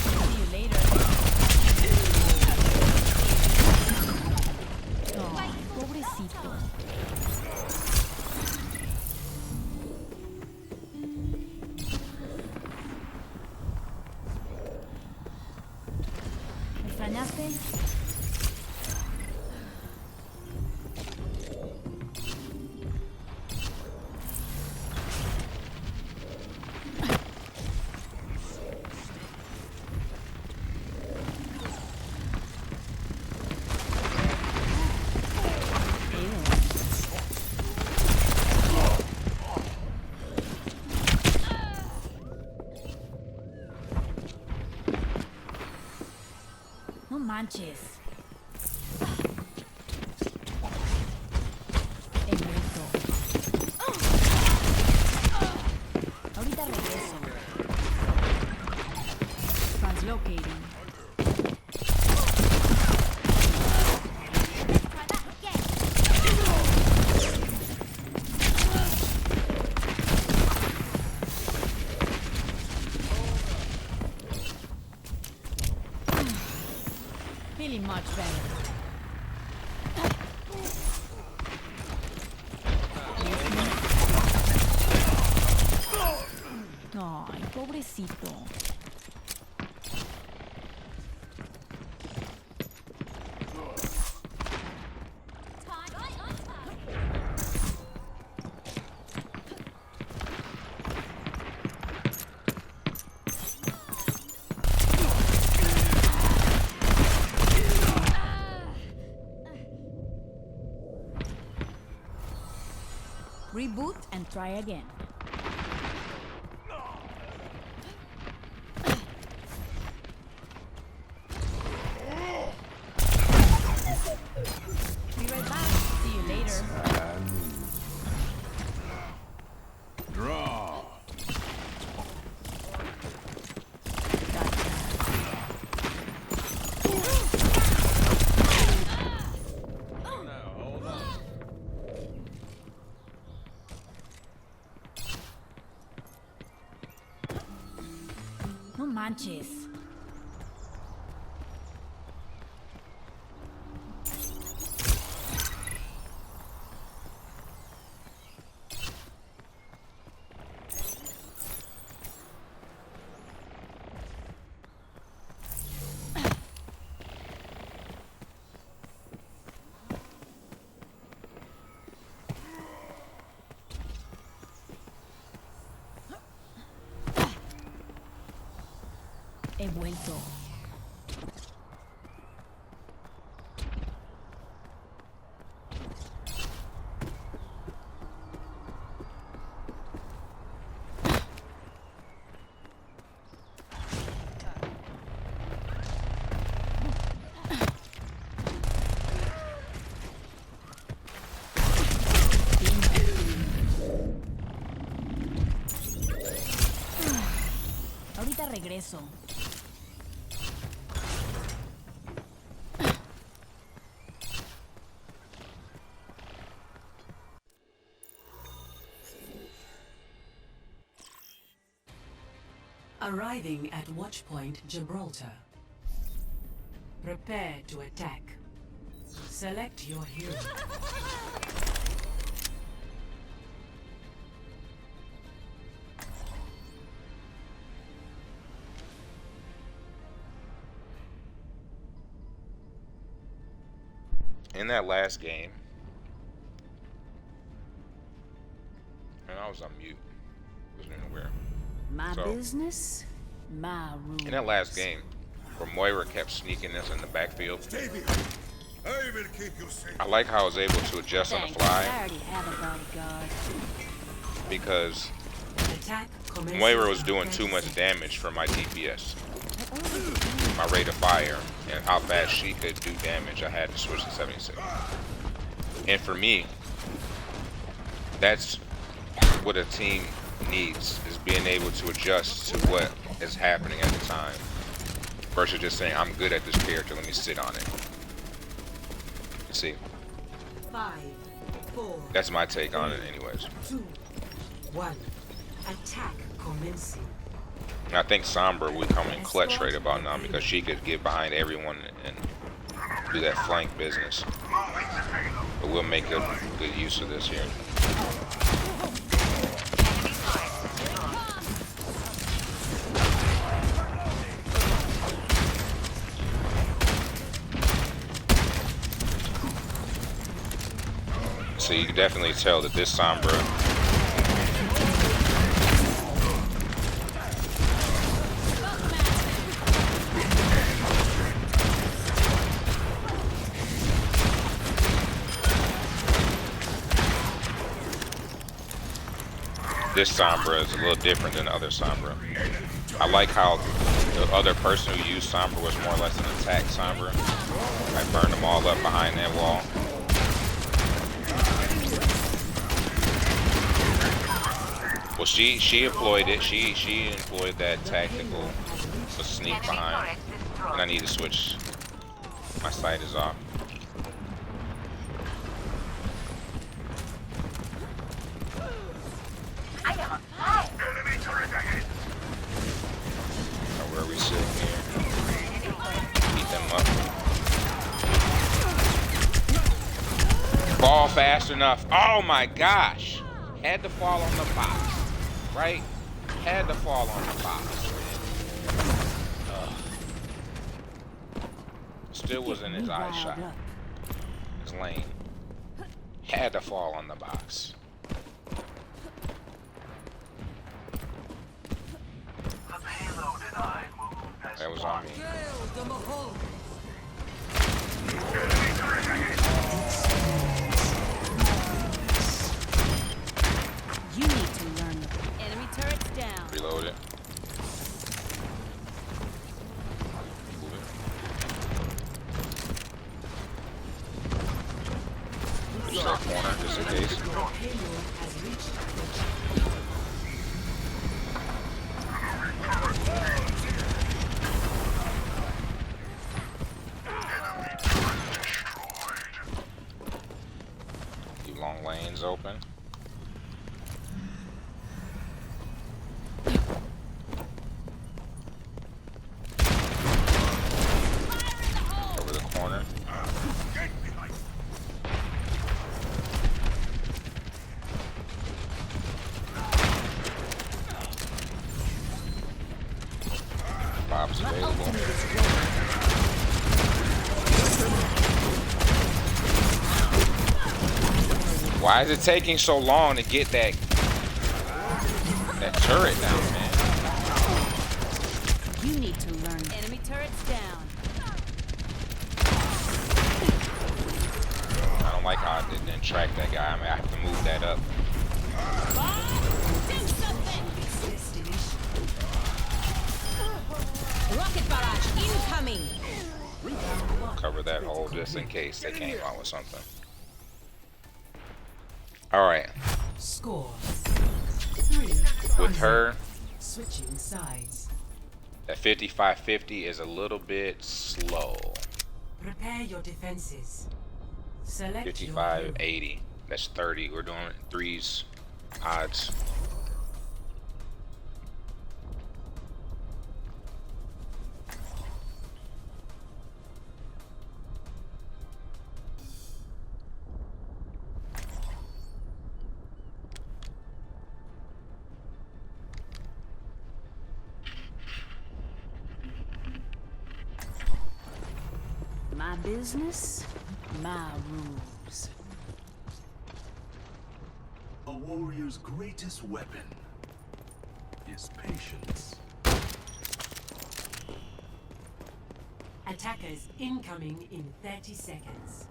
See you later. Oh, pobrecito. ¿Me extrañaste? No manches. He muerto. Ahorita regreso. Translocating. Feeling much better. Ay, pobrecito. Reboot and try again. Be right back. See you later. Draw. No manches. He vuelto. Ahorita regreso. Arriving at Watchpoint Gibraltar. Prepare to attack. Select your hero. In that last game, and I was on mute, wasn't even aware. My So- business, my rules. In that last game, where Moira kept sneaking us in the backfield, Stay behind. I will keep you safe. I like how I was able to adjust on the Thanks, I fly already have a bodyguard. because Attack commences Moira was in doing 30 too much seconds. damage for my DPS. My rate of fire and how fast she could do damage, I had to switch to 76. And for me, that's what a team needs, is being able to adjust to what is happening at the time versus just saying, I'm good at this character, let me sit on it. You see, 5, 4, that's my take on it anyways. 2, 1. Attack commencing. And I think Sombra would come in clutch right about now because she could get behind everyone and do that flank business. But we'll make a good use of this here. So you can definitely tell that this Sombra this Sombra is a little different than the other Sombra. I like how the other person who used Sombra was more or less an attack Sombra. I burned them all up behind that wall. Well, she employed it. She employed that tactical to sneak behind. And I need to switch. My sight is off. Now where are we sitting here? Beat them up. Fall fast enough. Oh my gosh! Had to fall on the box, right? Had to fall on the box. Ugh. Still was in his eye shot. His lane. Had to fall on the box. That was on me. You need to learn. Enemy turrets down. Reload it. Push that corner just in case. Payload has reached Keep long lanes open. Over the corner. Bob's available. Why is it taking so long to get that turret down, man? You need to learn. Enemy turrets down. I don't like how I didn't track that guy. I mean, I have to move that up. Do something. Rocket barrage incoming. Cover that hole just in case they came out with something. Alright. score. With her, Switching sides. that 5550 is a little bit slow. Prepare your defenses. Select your hero. 5580. That's 30. We're doing threes odds. business, my rules. A warrior's greatest weapon is patience. Attackers incoming in 30 seconds.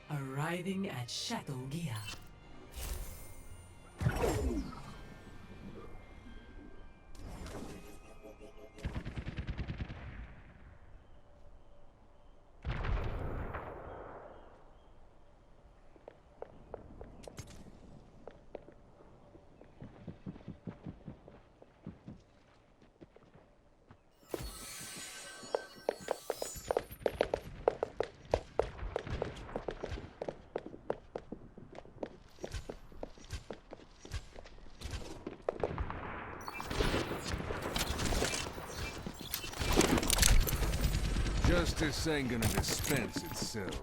Arriving at Chateau Gia. Justice ain't gonna dispense itself.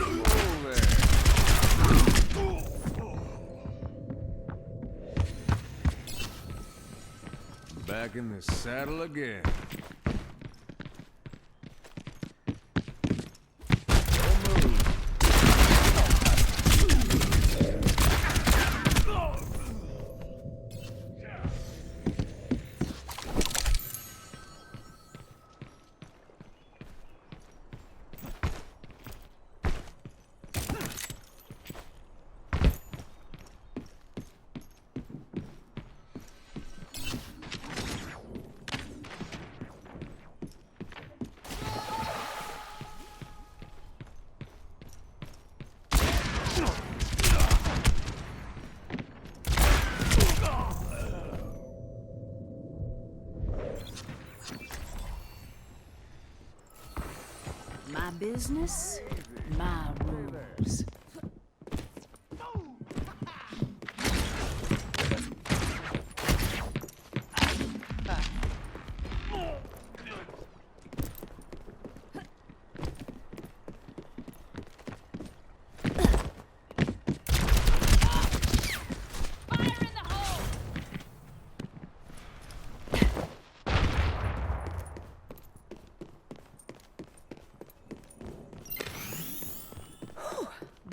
Whoa there. Back in the saddle again. Don't move. My business, my rules.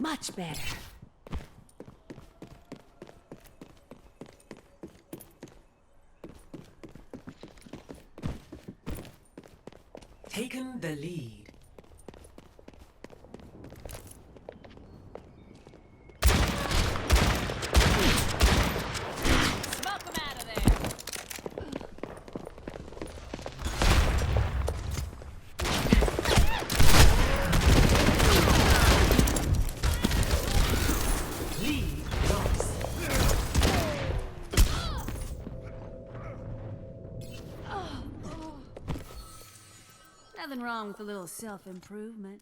Much better. Taken the lead. Smoke 'em out of there. Lead lost. Nothing wrong with a little self-improvement.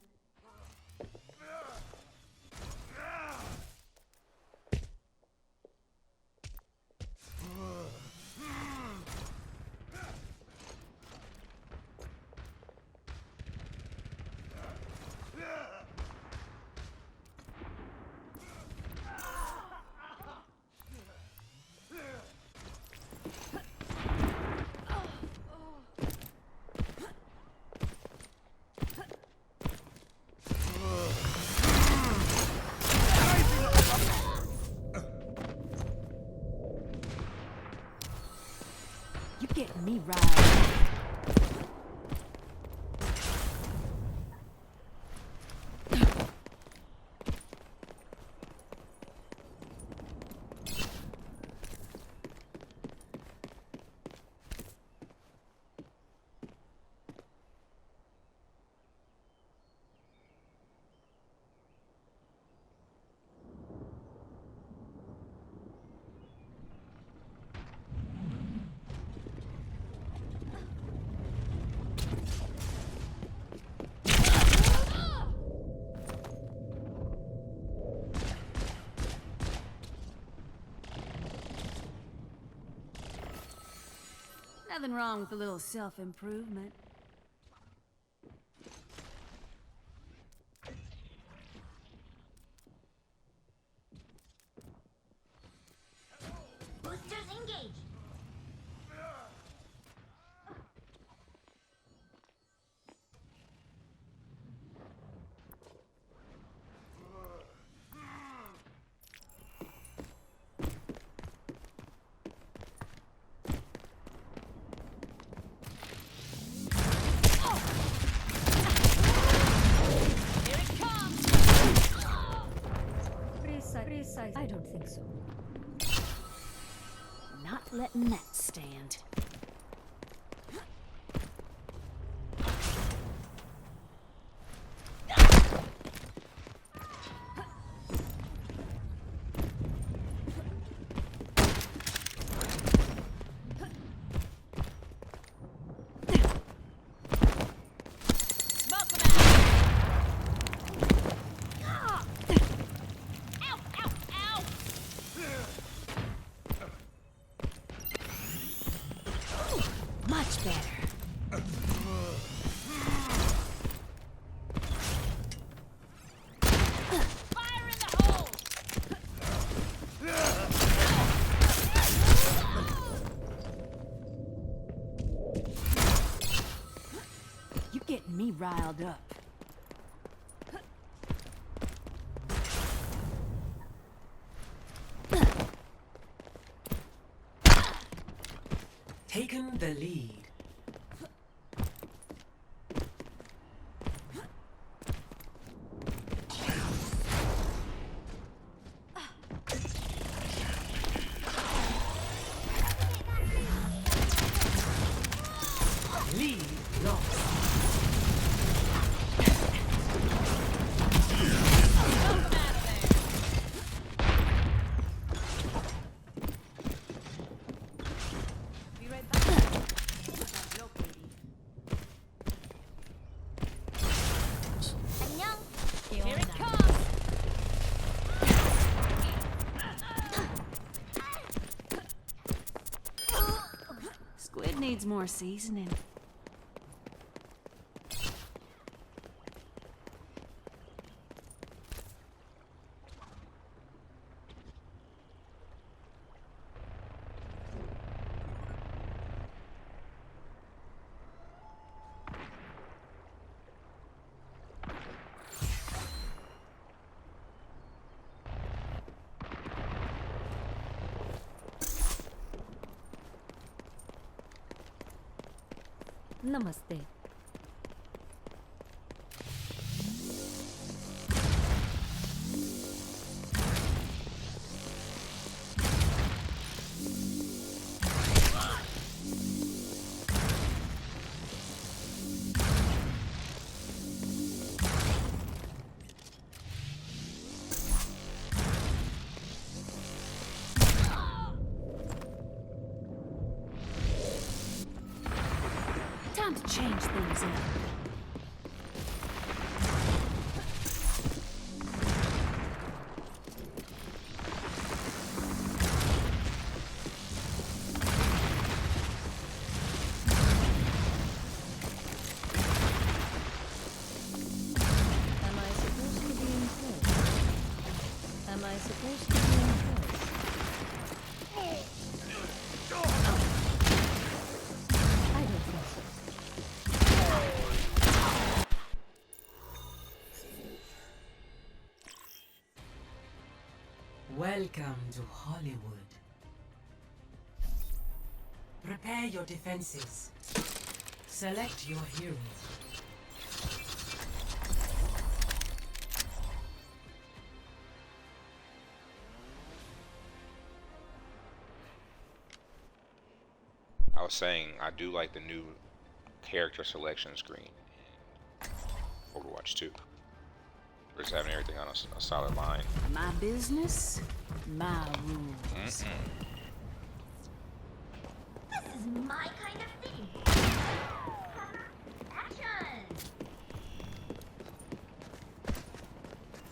Nothing wrong with a little self-improvement. Boosters engaged. Precise. I don't think so. Not letting that stand. Much better. Fire in the hole! You getting me riled up. Taken the lead. Lead lost. Be right back. 안녕. Here it comes. Squid needs more seasoning. Namaste. Time to change things up. Am I supposed to be in place? Am I supposed to be in place? I don't think so. Welcome to Hollywood. Prepare your defenses. Select your hero. I was saying I do like the new character selection screen in Overwatch 2. We're just having everything on a solid line. My business, my rules. This is my kind of thing. Action!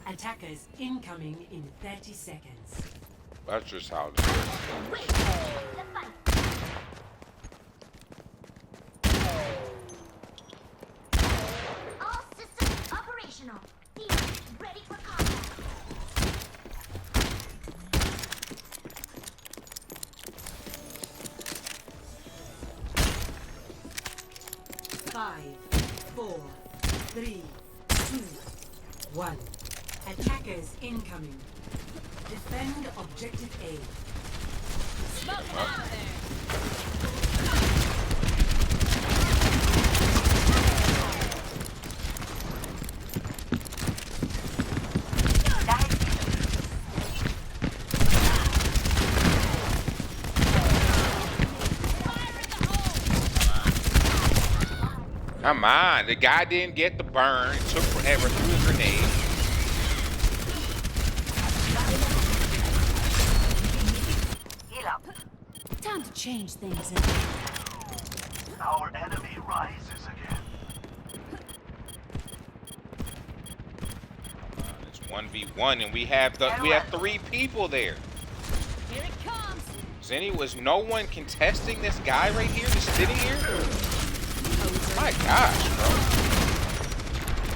Attackers incoming in 30 seconds. That's just how it is. Wait, the fight. Ready for combat. 5, 4, 3, 2, 1. Attackers incoming. Defend objective A. Come on, the guy didn't get the burn. It took forever. Threw a grenade. Time to change things. Our enemy rises again. It's 1v1, and we have 3 people there. Here it comes. Was no one contesting this guy right here, just sitting here? My gosh, bro.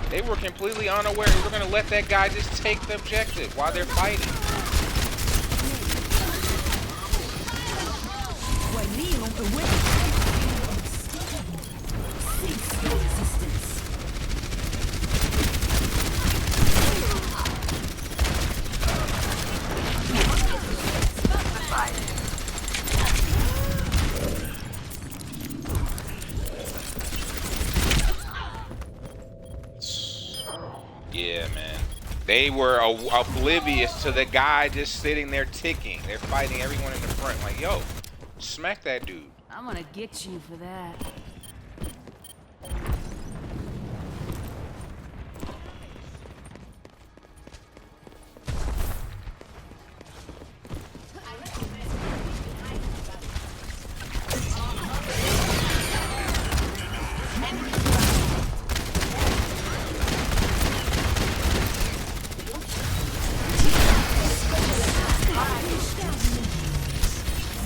They were completely unaware. They were gonna let that guy just take the objective while they're fighting. Yeah, man. They were oblivious to the guy just sitting there ticking. They're fighting everyone in the front. Like, yo, smack that dude. I'm gonna get you for that.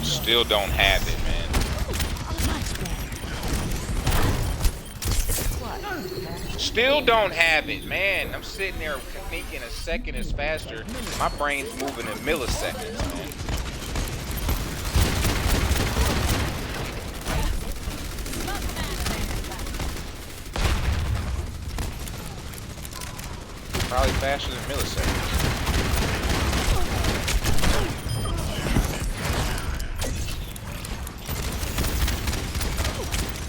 Still don't have it, man. Still don't have it, man. I'm sitting there thinking a second is faster. My brain's moving in milliseconds, man. Probably faster than milliseconds.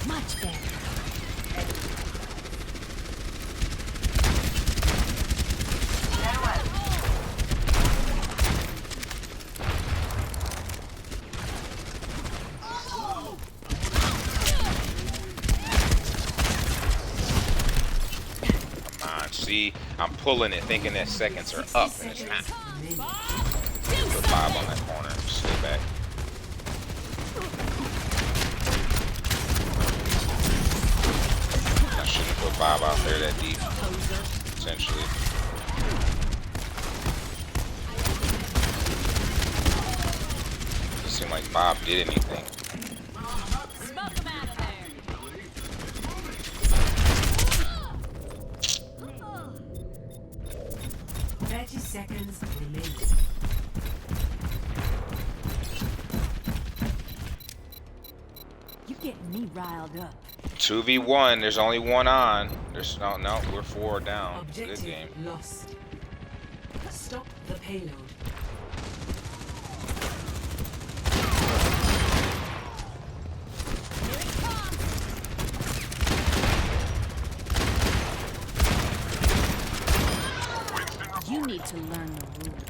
Much better. See, I'm pulling it thinking that seconds are up, and it's not. Put Bob on that corner. Stay back. I shouldn't put Bob out there that deep, essentially. Doesn't seem like Bob did anything. 30 seconds remaining. You getting me riled up. 2v1, there's only one on. There's no, we're 4 down. Objective Good game. lost. Stop the payload. You need to learn the rules.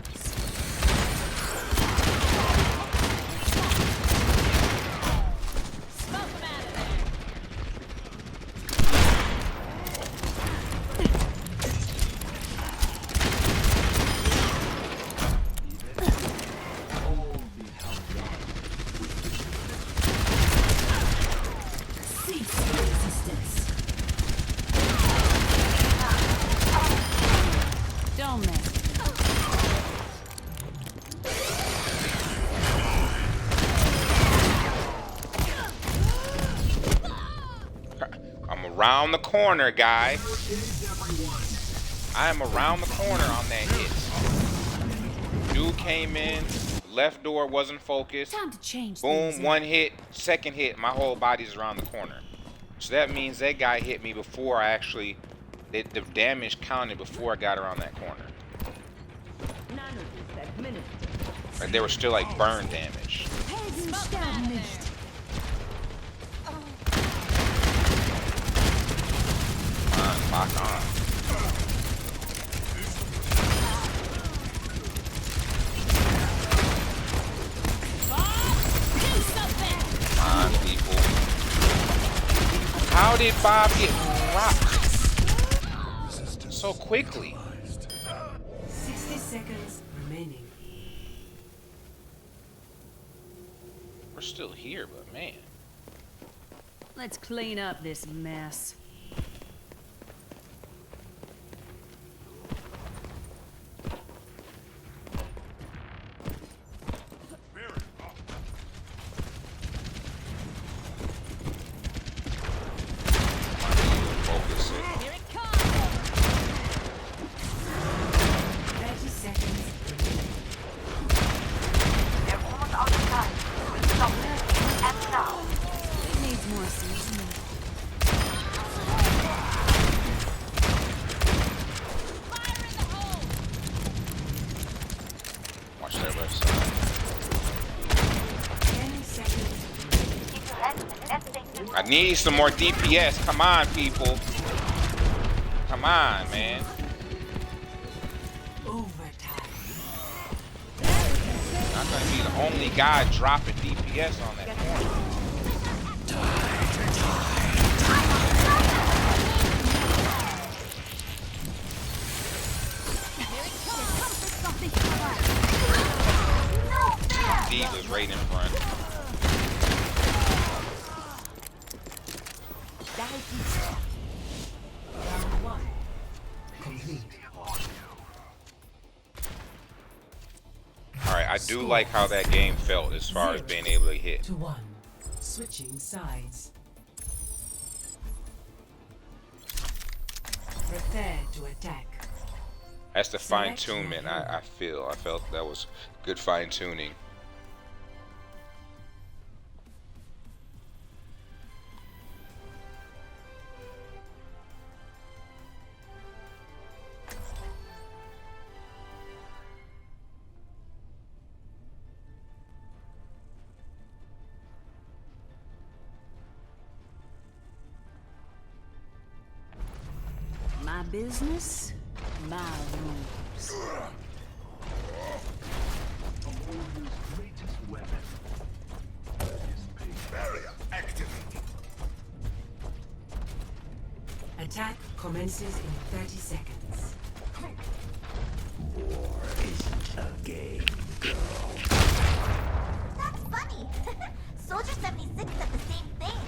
Cease resistance. Don't mess. I'm around the corner, guy. I am around the corner on that hit. Dude came in, left door wasn't focused. Time to change Boom, things one up. hit, second hit, my whole body's around the corner. So that means that guy hit me before I actually, the damage counted before I got around that corner. Like they were still like burn damage. Come on, lock on. Come on, people. How did Bob get rocked so quickly? 60 seconds remaining. We're still here, but man. Let's clean up this mess. Focus it. 30 seconds remaining. They're almost out of time. Stop them. And now. It needs more seasoning. Watch that left side. 10 seconds. Keep your head and stay tuned. I need some more DPS. Come on, people. Come on, man. Overtime. Not gonna be the only guy dropping DPS on that corner. D was right in front. Round 1. Complete. Alright, I do like how that game felt as far as being able to hit. To 1. Switching sides. Prepare to attack. That's the fine tunement I feel. I felt that was good fine tuning. My business, my rules. Greatest weapon. Barrier activated. Attack commences in 30 seconds. War isn't a game. That's funny. Soldier 76 said the same thing.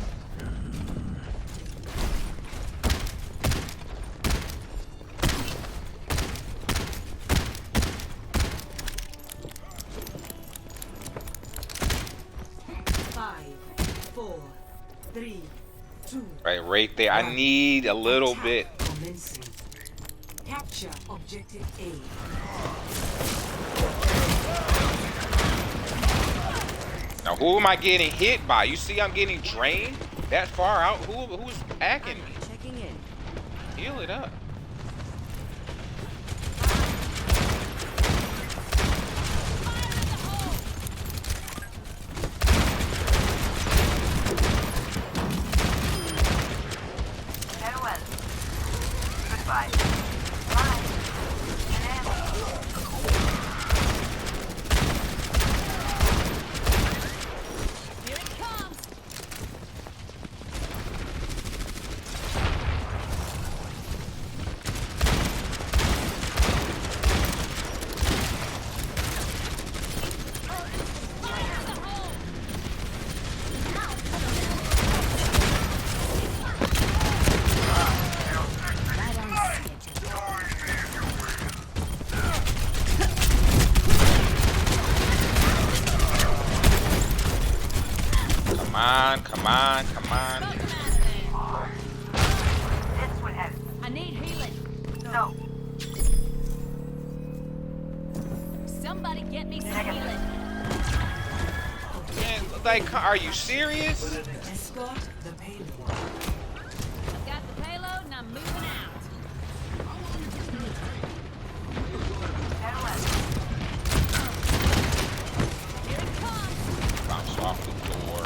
Five, 4, 3, 2. Right there. I need a little bit. Commencing. Capture objective A. Now who am I getting hit by? You see I'm getting drained that far out? Who's hacking me? Checking in. Heal it up. Farewell. Goodbye. Bye. Here it comes. Come on, come on, come on. This will help. I need healing. No. Somebody get me some healing. Man, like, are you serious? Escort the payload. I've got the payload and I'm moving out. Here it comes. Bounce off the door.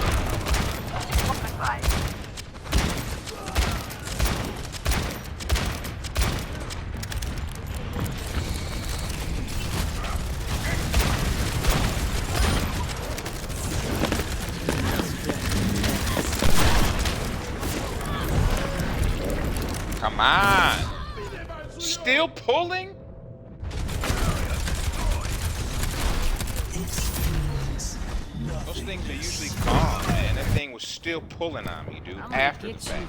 Come on! Still pulling? Those things are usually gone, man. That thing was still pulling on me, dude, after the fact.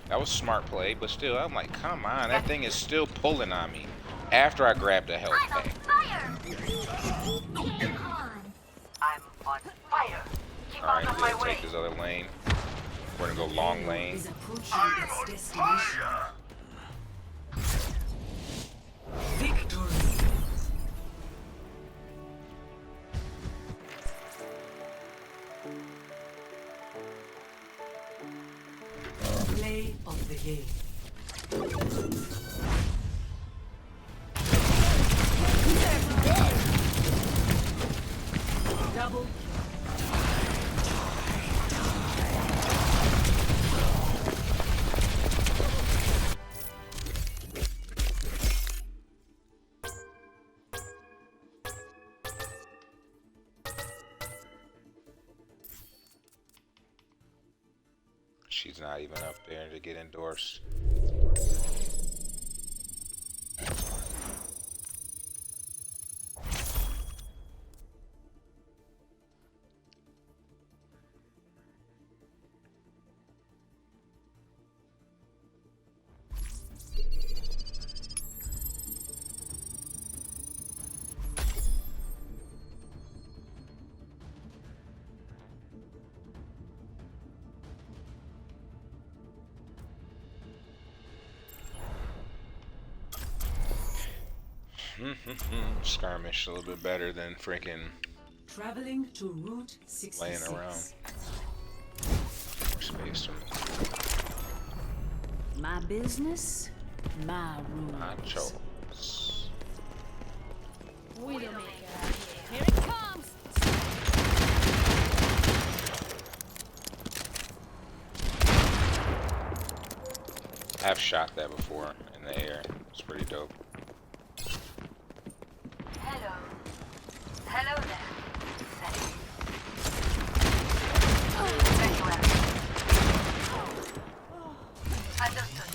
That was smart play, but still, I'm like, come on, that thing is still pulling on me after I grabbed the health pack. I'm on fire. Keep Alright, out of my we'll way. take this other lane. We're gonna go long lane. Is approaching its destination. Victory. Play of the game. Double She's not even up there to get endorsed. Skirmish a little bit better than freaking traveling to Route 66. laying around. More space for me. My business, my rules. Nachos. Here it comes. I've shot that before in the air. It's pretty dope. Hello. Hello there. Very well. Understood.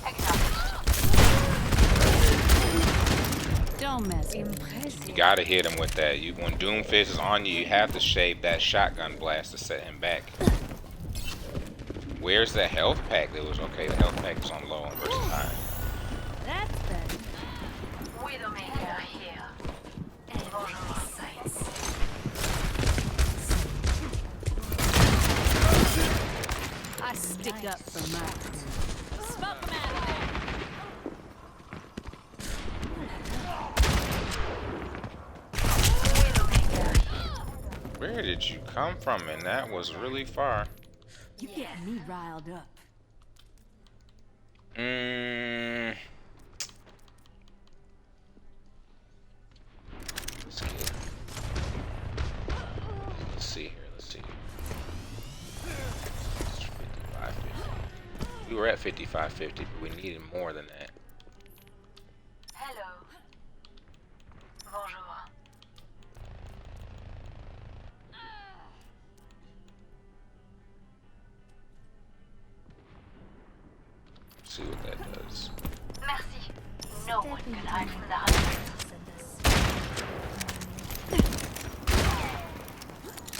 Acknowledged. Don't mess with me. You gotta hit him with that. When Doomfist is on you, you have to shave that shotgun blast to set him back. Where's the health pack? That was okay. The health pack was on low and versus high. That's better. Widowmaker here. Bonjour, sights. I stick up for my crew. Smoke 'em out of there. Where did you come from? And that was really far. You get me riled up. Let's see here. Let's see. It's 55.50. We were at 55.50, but we needed more than that. Hello. Bonjour. Let's see what that does. Merci. No one can hide from the hunters.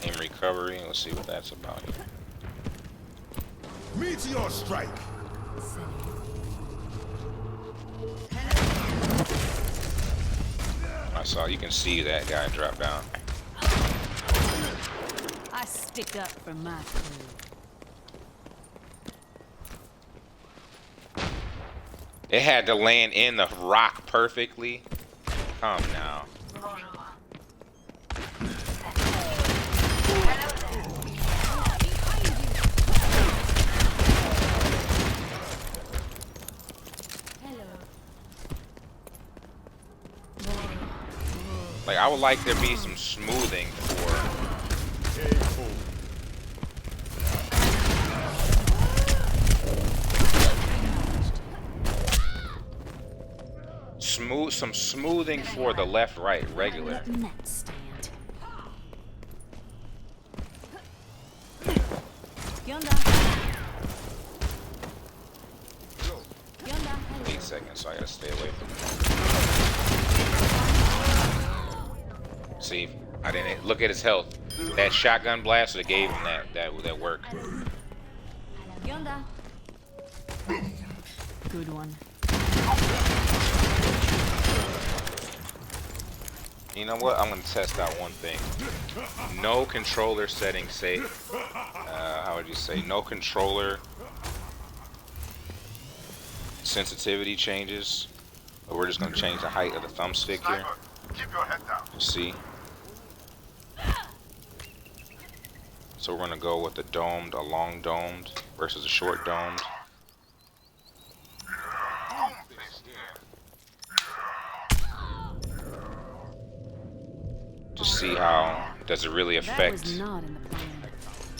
Aim recovery. Let's see what that's about here. Meteor strike. I saw. You can see that guy drop down. I stick up for my crew. It had to land in the rock perfectly. Come now. Like, I would like there be some smoothing for some smoothing for the left right regular. Yonder. 8 seconds, so I gotta stay away from it. See, I didn't look at his health. That shotgun blast that gave him that work. Yonder. Good one. You know what? I'm gonna test out one thing. No controller setting safe. How would you say? No controller sensitivity changes. But we're just gonna change the height of the thumbstick here. Keep your head down. See? So we're gonna go with the domed, a long domed versus a short domed. To see how does it really affect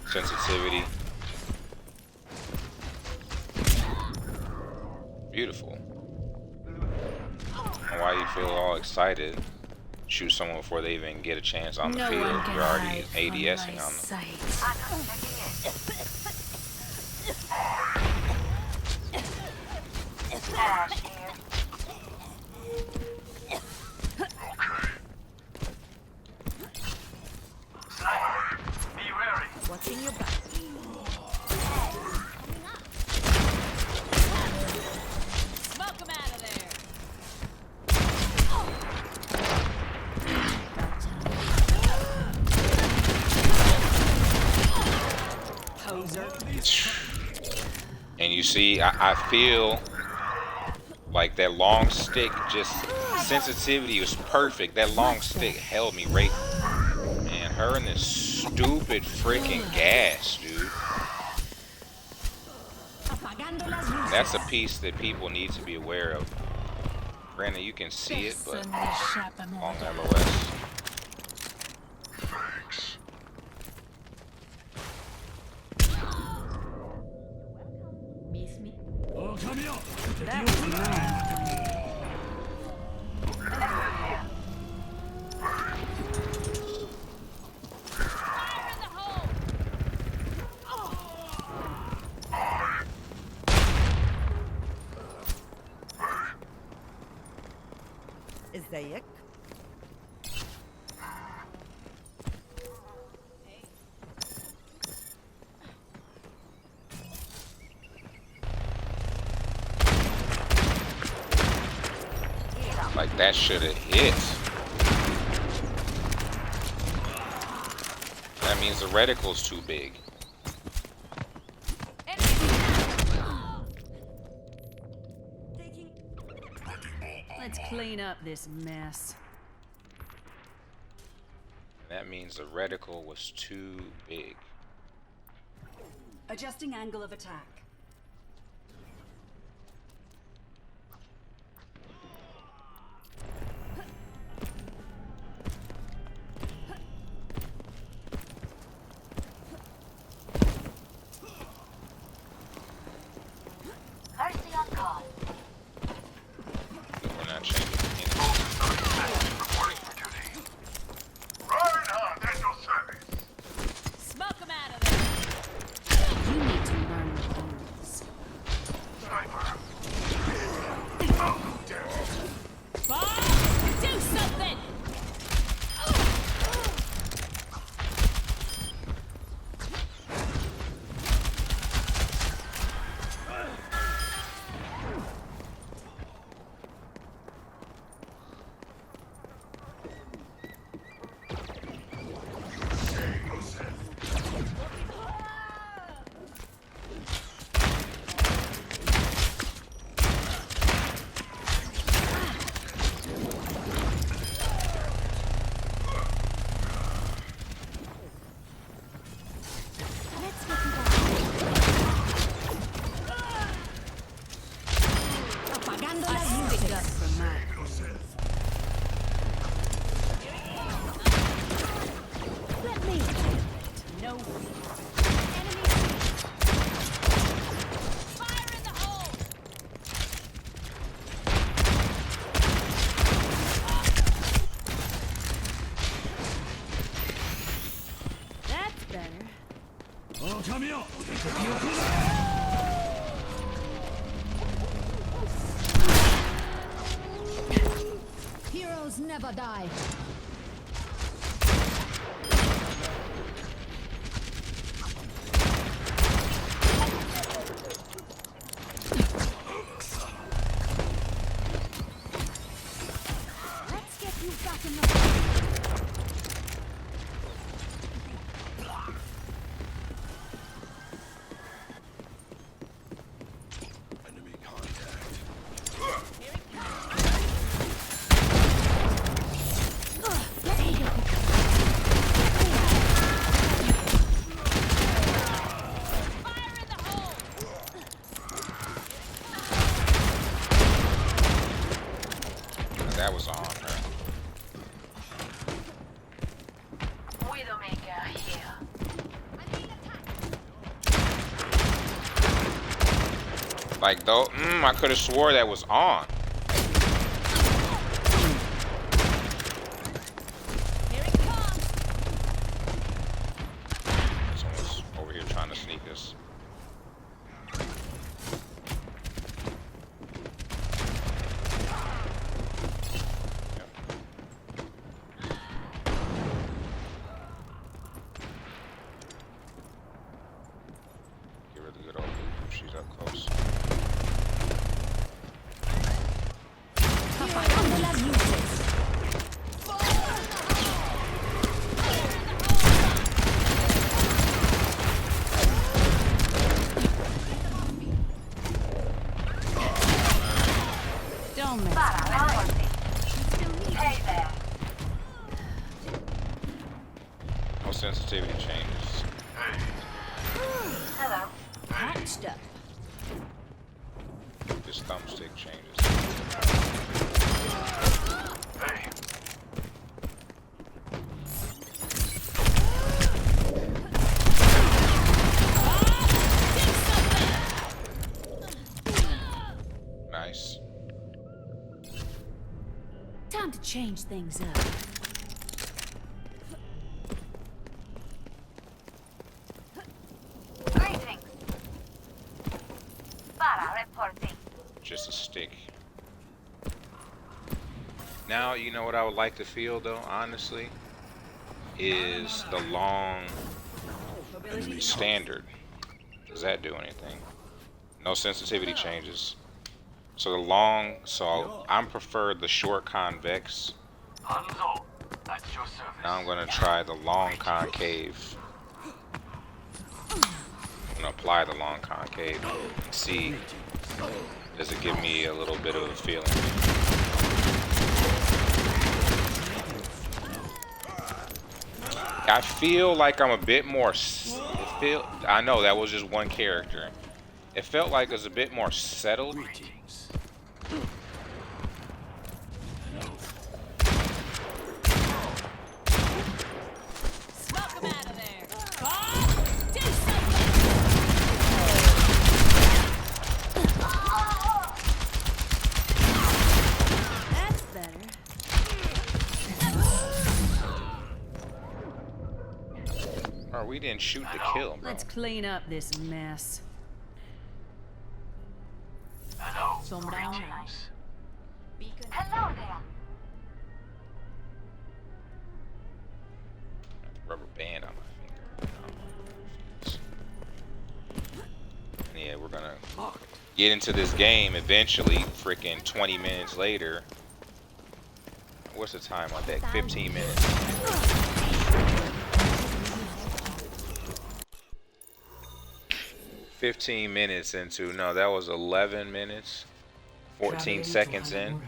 sensitivity. Beautiful. And why you feel all excited? Shoot someone before they even get a chance on the field. You're already ADSing on them. Be wary. Watching your back. Smoke him out of there. And you see, I feel like that long stick just sensitivity was perfect. That long stick held me right. Man, her and this stupid freaking gas, dude. That's a piece that people need to be aware of. Granted, you can see it, but on LOS. ازيك؟ Like that should have hit. That means the reticle's too big. Let's clean up this mess. That means the reticle was too big. Adjusting angle of attack. Mercy on call. We're not changing anything. Reporting for duty. Right on, at your service. Smoke him out of there. You need to learn your own never die. Let's get you back in the Enemy contact. That was on her. Widowmaker here. Like though, I could have swore that was on. Here it comes. Someone's over here trying to sneak us. Give her the good old if she's up close. Don't mess. Hey there. No sensitivity changes. Hello. Patched up. This thumbstick changes. Hey, Nice. Time to change things up. Greetings. Para reporting. Just a stick. Now, you know what I would like to feel though, honestly, is the long standard. Does that do anything? No sensitivity changes. So the long, so I'm preferred the short convex. Hanzo, at your service. Now I'm gonna try the long concave. I'm gonna apply the long concave and see, does it give me a little bit of a feeling? I feel like I'm a bit more, I know that was just one character. It felt like it was a bit more settled. Greetings. Smoke him out of there. Do something. That's better. Or we didn't shoot to kill, bro. Let's clean up this mess. Hello. Sombra. Greetings. Hello there. Rubber band on my finger. And yeah, we're gonna get into this game eventually. Freaking 20 minutes later. What's the time on deck? 15 minutes. 15 minutes into, no, that was 11 minutes. 14 seconds in.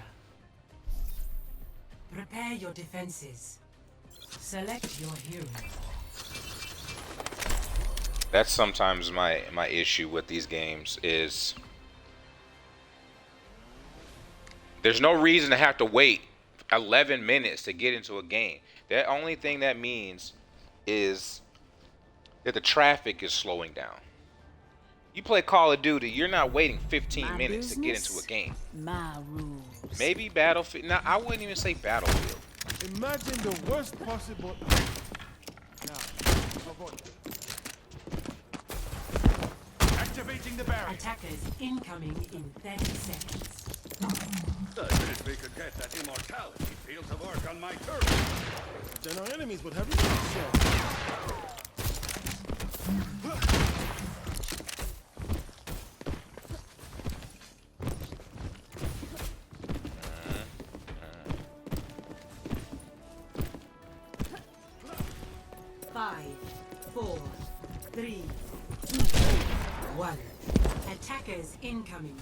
Prepare your defenses. Select your hero. That's sometimes my issue with these games is there's no reason to have to wait 11 minutes to get into a game. The only thing that means is that the traffic is slowing down. You play Call of Duty, you're not waiting 15 minutes to get into a game. My rules. Maybe Battlefield. No, I wouldn't even say Battlefield. Imagine the worst possible. Now, avoid. Activating the barrier. Attackers incoming in 30 seconds. I wish we could get that immortality field to work on my turret. Then our enemies would have less chance. 5, 4, 3, 2, 1. Attackers incoming.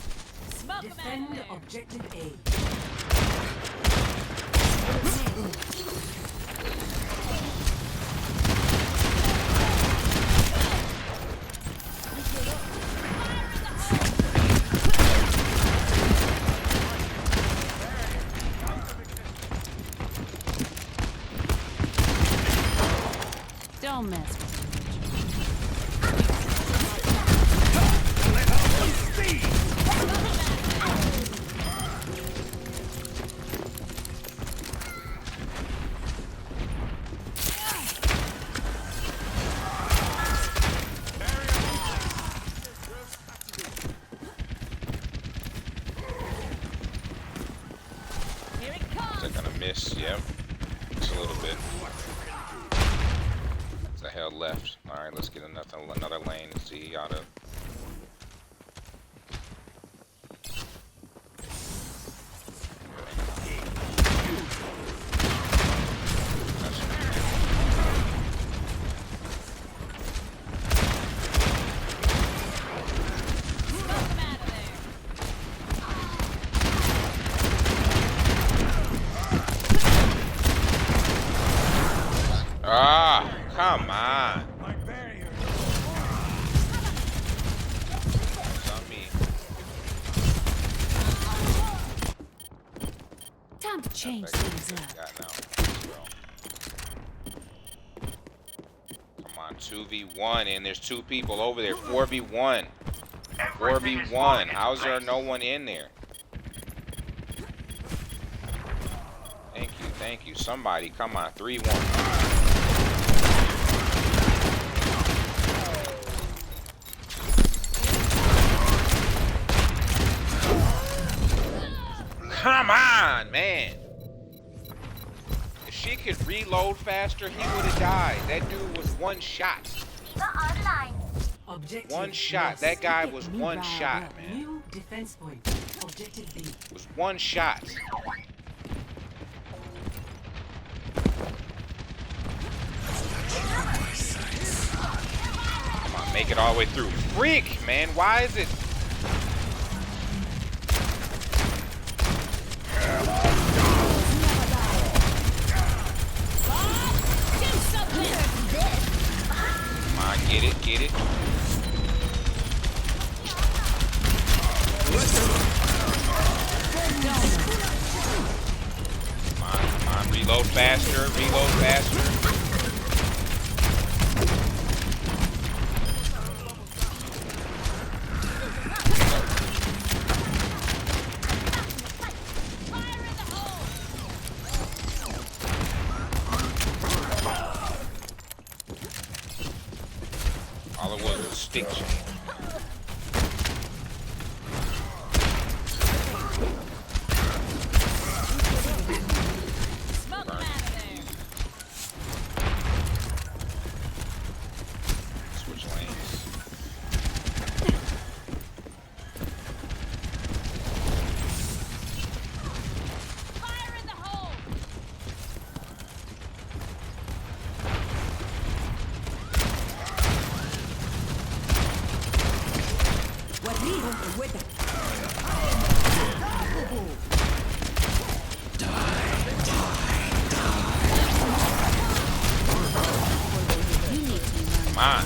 Defend objective A. Don't mess with They're gonna miss, yep. Just a little bit. It's a hell left. Alright, let's get another lane and see how to. Ah, come on. It's on me. time to change things up. Got now. Let's go. Come on, 2v1, and there's 2 people over there. 4v1. 4v1. How's there no one in there? Thank you. Somebody, come on. 3-1. Come on, man. If she could reload faster, he would have died. That dude was one shot. Objective One shot. lost. That guy was New one round shot, up. man. New defense point. Objective B. Was one shot. Come on, make it all the way through. Freak, man. Why is it? Come on, get it, get it. Come on, reload faster, reload faster. All it was a stick change. Switch lanes. Come on.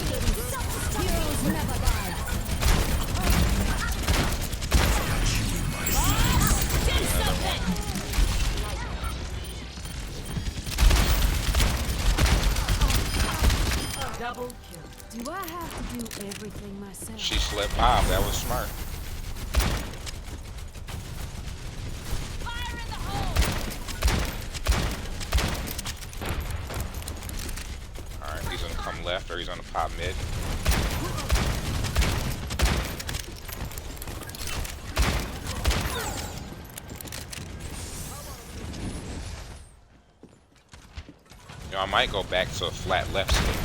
Double kill. Do I have to do everything myself? She slipped Bob. That was smart. Alright, he's gonna come left or he's gonna pop mid. I might go back to a flat left stick.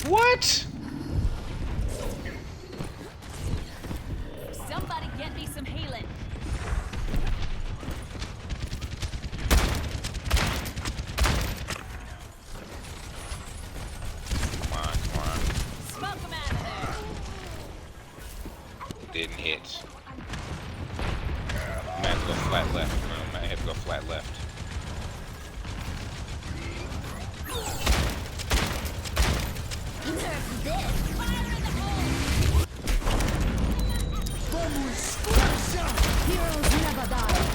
What? Somebody get me some healing. Come on, come on. Smoke 'em out of there. Didn't hit. I'm gonna have to go flat left. No, I'm gonna have to go flat left. Heroes never die.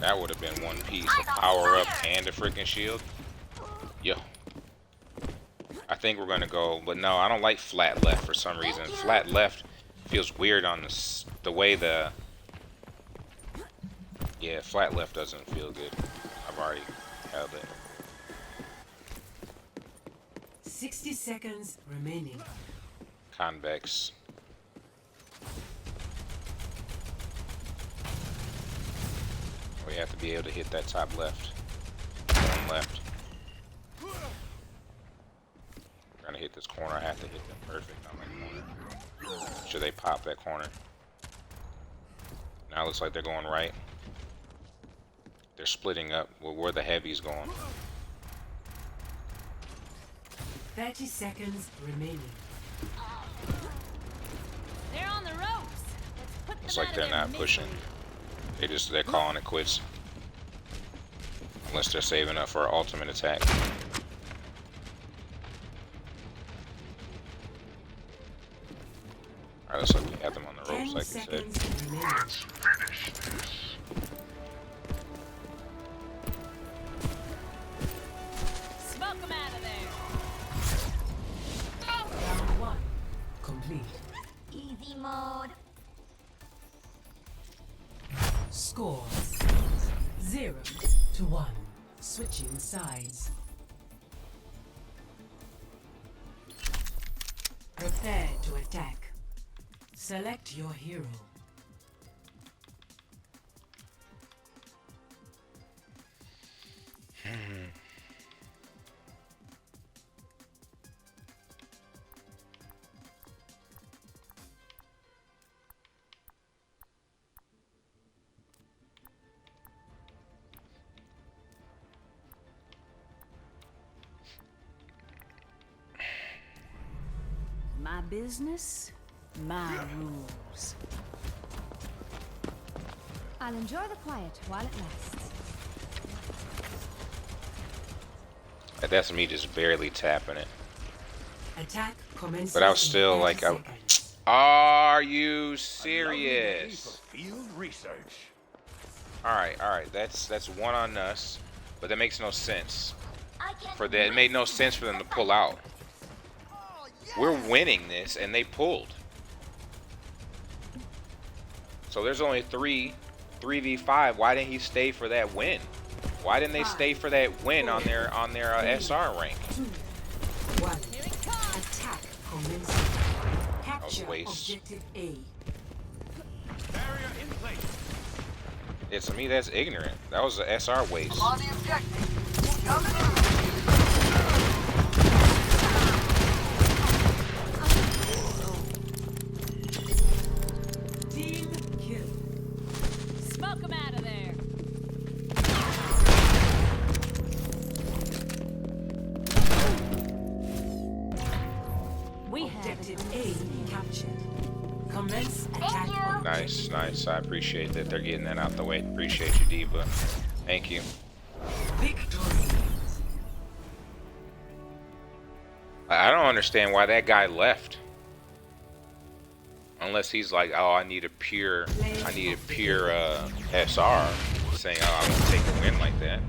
That would have been one piece. A power up and a freaking shield. Yo. I think we're gonna go, but no, I don't like flat left for some reason. Flat left feels weird on the way the. Yeah, flat left doesn't feel good. I've already held it. 60 seconds remaining. Convex. We have to be able to hit that top left. One left. Trying to hit this corner. I have to hit them perfect on that corner. Should they pop that corner? Now it looks like they're going right. They're splitting up. Well, where the heavy's going. 30 seconds remaining. They're on the ropes. Let's put them Looks like out of they're their not pushing. misery. They're calling it quits. Unless they're saving up for our ultimate attack. Alright, looks like we have them on the ropes, 10 like you said. seconds remaining. Smoke 'em out of there. Round 1 complete. Easy mode. Score 0-1. Switching sides. Prepare to attack. Select your hero. My business, my rules. I'll enjoy the quiet while it lasts. That's me just barely tapping it. Attack commences. But I was in still 30 like, seconds. are you Lovely day serious? for field research. Alright, that's one on us. But that makes no sense. For that, it made no sense for them to pull out. We're winning this, and they pulled. So there's only 3v5. Why didn't he stay for that win? Why didn't they stay for that win on their SR rank? 1. Attack commences. Capture waste. objective A. Barrier in place. Yeah, to me that's ignorant. That was an SR waste. On the objective. Coming in. Team kill. Smoke 'em out of there. We have Objective A captured. Commence attack on Nice, nice. I appreciate that they're getting that out the way. Appreciate you, Diva. Thank you. victory. I don't understand why that guy left. Unless he's like, oh, I need a pure SR. Saying, oh, I won't take a win like that.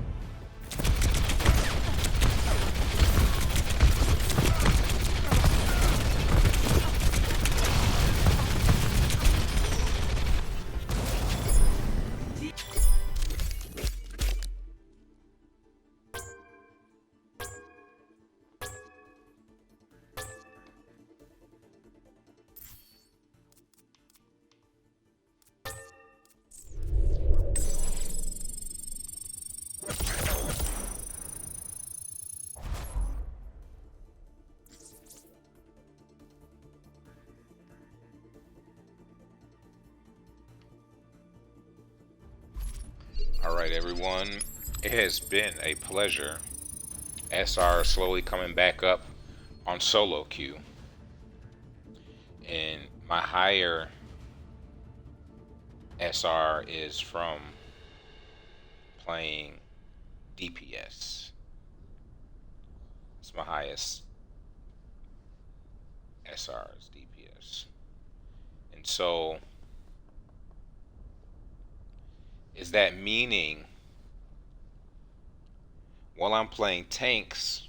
Alright, everyone. It has been a pleasure. SR is slowly coming back up on solo queue. And my higher SR is from playing DPS. It's my highest SR is DPS. And so, is that meaning while I'm playing tanks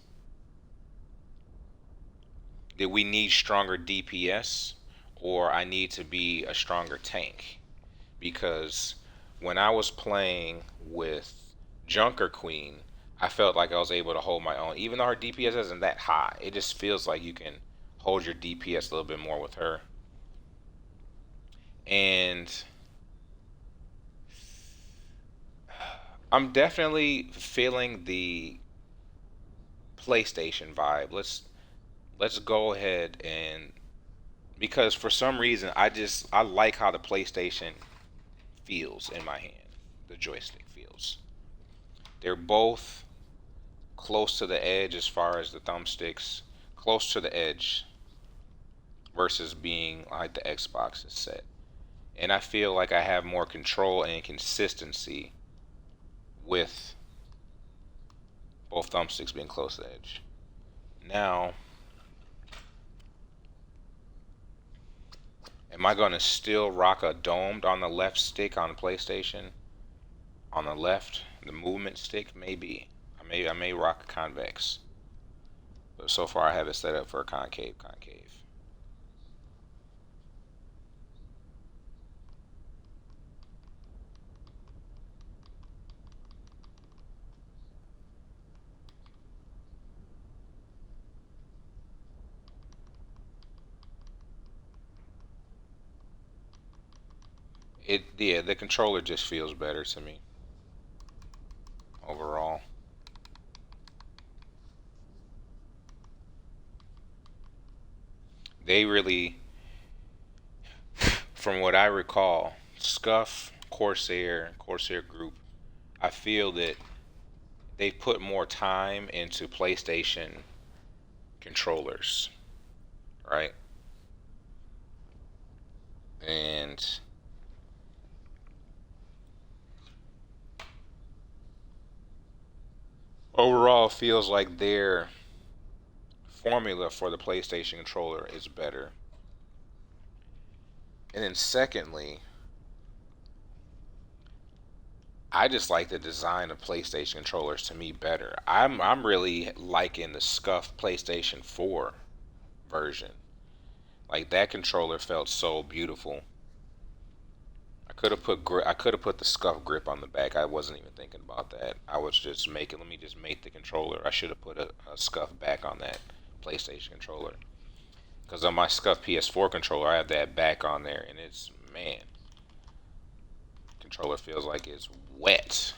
that we need stronger DPS, or I need to be a stronger tank? Because when I was playing with Junker Queen, I felt like I was able to hold my own. Even though her DPS isn't that high, it just feels like you can hold your DPS a little bit more with her. And I'm definitely feeling the PlayStation vibe. Let's go ahead and, because for some reason I like how the PlayStation feels in my hand. The joystick feels. They're both close to the edge as far as the thumbsticks, close to the edge versus being like the Xbox is set. And I feel like I have more control and consistency with both thumbsticks being close to the edge. Now, am I going to still rock a domed on the left stick on PlayStation? On the left, the movement stick, maybe. I may rock a convex. But so far I have it set up for a concave. Yeah, the controller just feels better to me overall. They really, from what I recall, Scuff, Corsair Group, I feel that they put more time into PlayStation controllers, right? And overall, it feels like their formula for the PlayStation controller is better. And then secondly, I just like the design of PlayStation controllers to me better. I'm really liking the Scuff PlayStation 4 version. Like, that controller felt so beautiful. I could have put the Scuff grip on the back. I wasn't even thinking about that. I was just making, let me just make the controller. I should have put a Scuff back on that PlayStation controller. Because on my Scuff PS4 controller, I have that back on there, and it's, man, controller feels like it's wet.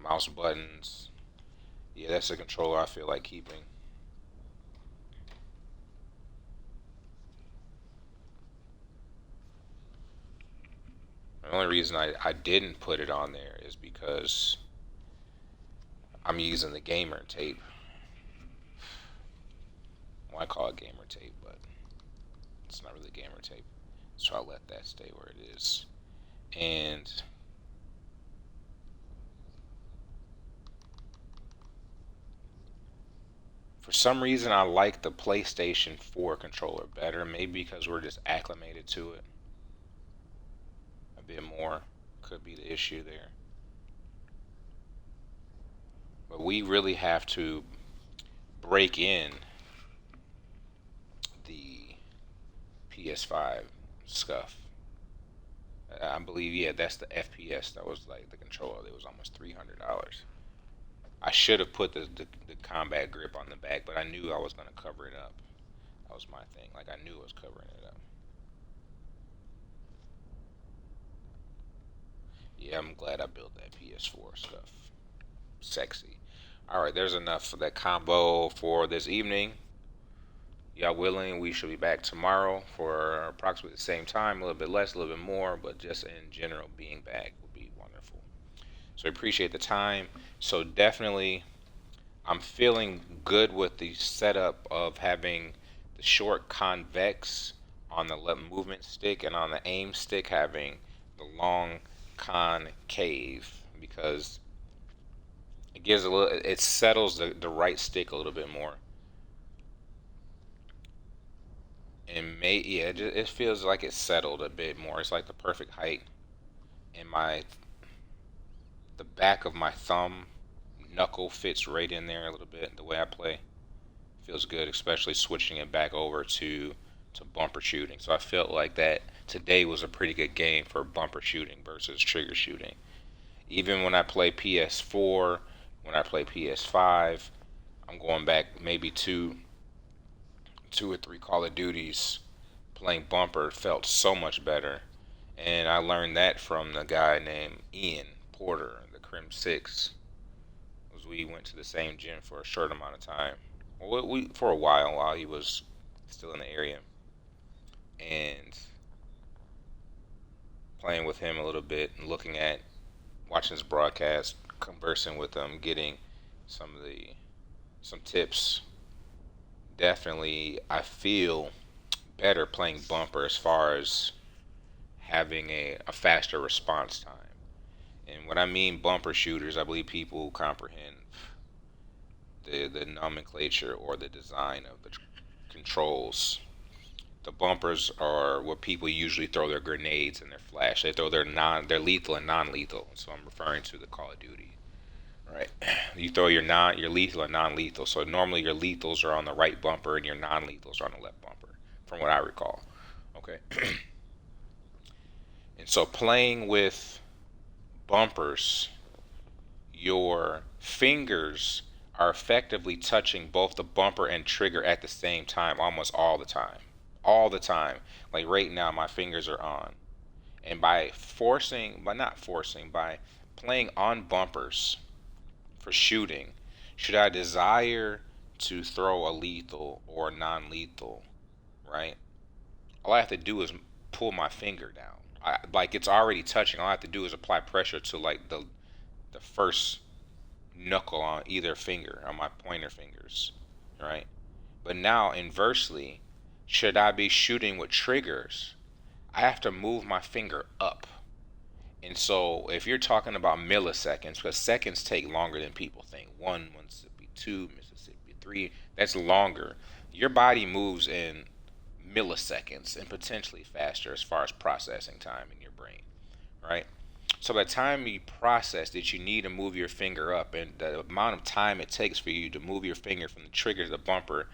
Mouse buttons. Yeah, that's a controller I feel like keeping. The only reason I didn't put it on there is because I'm using the gamer tape. Well, I call it gamer tape, but it's not really gamer tape. So I'll let that stay where it is. And for some reason, I like the PlayStation 4 controller better. Maybe because we're just acclimated to it a bit more. Could be the issue there. But we really have to break in the PS5 Scuff. I believe, yeah, that's the FPS. That was like the controller. It was almost $300. I should have put the combat grip on the back, but I knew I was going to cover it up. That was my thing. Like, I knew I was covering it up. Yeah, I'm glad I built that PS4 stuff. Sexy. Alright, there's enough for that combo for this evening. Y'all willing, we should be back tomorrow for approximately the same time. A little bit less, a little bit more, but just in general, being back. So I appreciate the time. So definitely, I'm feeling good with the setup of having the short convex on the left movement stick and on the aim stick having the long concave, because it gives a little, it settles the right stick a little bit more. And yeah, it feels like it's settled a bit more. It's like the perfect height. And the back of my thumb knuckle fits right in there a little bit. The way I play feels good, especially switching it back over to bumper shooting. So I felt like that today was a pretty good game for bumper shooting versus trigger shooting. Even when I play PS4, when I play PS5, I'm going back maybe two or three Call of Duties. Playing bumper felt so much better, and I learned that from the guy named Ian Porter, the Crim Six. Was we went to the same gym for a short amount of time, well, we for a while he was still in the area, and playing with him a little bit and looking at watching his broadcast, conversing with him, getting some tips. Definitely, I feel better playing bumper as far as having a faster response time. And when I mean bumper shooters, I believe people comprehend the nomenclature or the design of the controls. The bumpers are what people usually throw their grenades and their flash. They throw their lethal and non-lethal. So I'm referring to the Call of Duty. Right. You throw your lethal and non-lethal. So normally your lethals are on the right bumper and your non-lethals are on the left bumper, from what I recall. Okay. And so playing with bumpers, your fingers are effectively touching both the bumper and trigger at the same time almost all the time. All the time. Like right now my fingers are on. And by playing on bumpers for shooting, should I desire to throw a lethal or non-lethal, right? All I have to do is pull my finger down. Like it's already touching. All I have to do is apply pressure to like the first knuckle on either finger, on my pointer fingers, right? But now inversely, should I be shooting with triggers, I have to move my finger up. And so if you're talking about milliseconds, because seconds take longer than people think. 1 Mississippi, 2 Mississippi, 3, that's longer. Your body moves in milliseconds and potentially faster as far as processing time in your brain, right? So by the time you process that you need to move your finger up, and the amount of time it takes for you to move your finger from the trigger to the bumper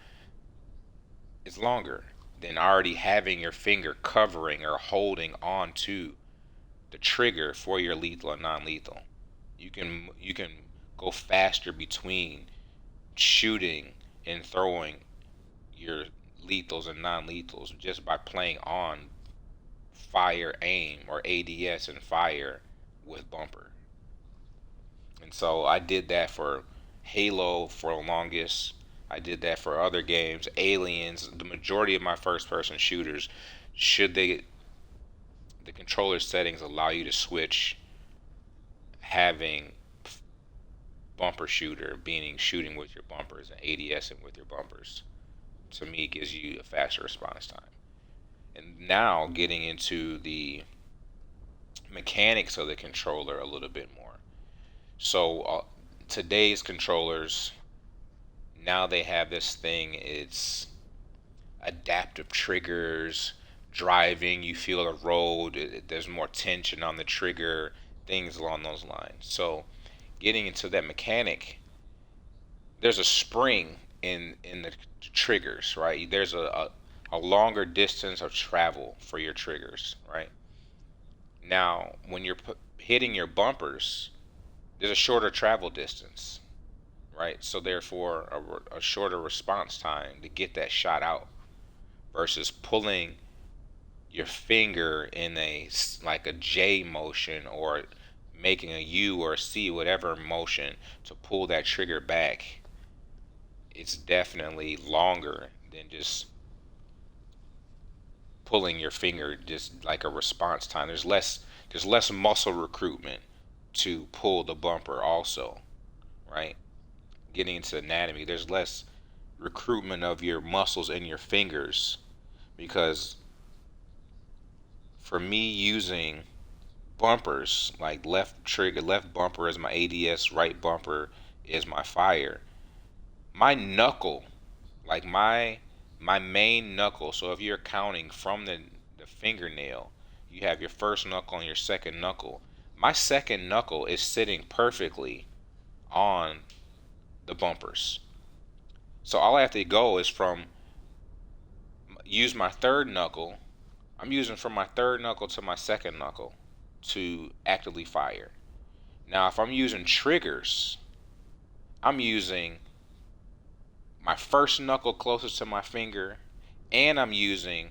is longer than already having your finger covering or holding on to the trigger for your lethal and non-lethal. You can go faster between shooting and throwing your lethals and non-lethals just by playing on fire aim or ADS and fire with bumper. And so I did that for Halo for the longest. I did that for other games, Aliens. The majority of my first-person shooters, the controller settings allow you to switch having bumper shooter, meaning shooting with your bumpers, and ADSing with your bumpers. To me, it gives you a faster response time. And now getting into the mechanics of the controller a little bit more. So today's controllers, now they have this thing, it's adaptive triggers, driving, you feel the road, there's more tension on the trigger, things along those lines. So getting into that mechanic, there's a spring in the triggers, right? There's a longer distance of travel for your triggers, right? Now, when you're hitting your bumpers, there's a shorter travel distance, right? So therefore, a shorter response time to get that shot out versus pulling your finger in like a J motion or making a U or a C, whatever motion to pull that trigger back. It's definitely longer than just pulling your finger, just like a response time. There's less muscle recruitment to pull the bumper also, right? Getting into anatomy, there's less recruitment of your muscles in your fingers, because for me using bumpers, like left trigger, left bumper is my ADS, right bumper is my fire. My knuckle, like my main knuckle. So if you're counting from the fingernail, you have your first knuckle and your second knuckle. My second knuckle is sitting perfectly on the bumpers. So all I have to go is from use my third knuckle. I'm using from my third knuckle to my second knuckle to actively fire. Now, if I'm using triggers, I'm using my first knuckle closest to my finger, and I'm using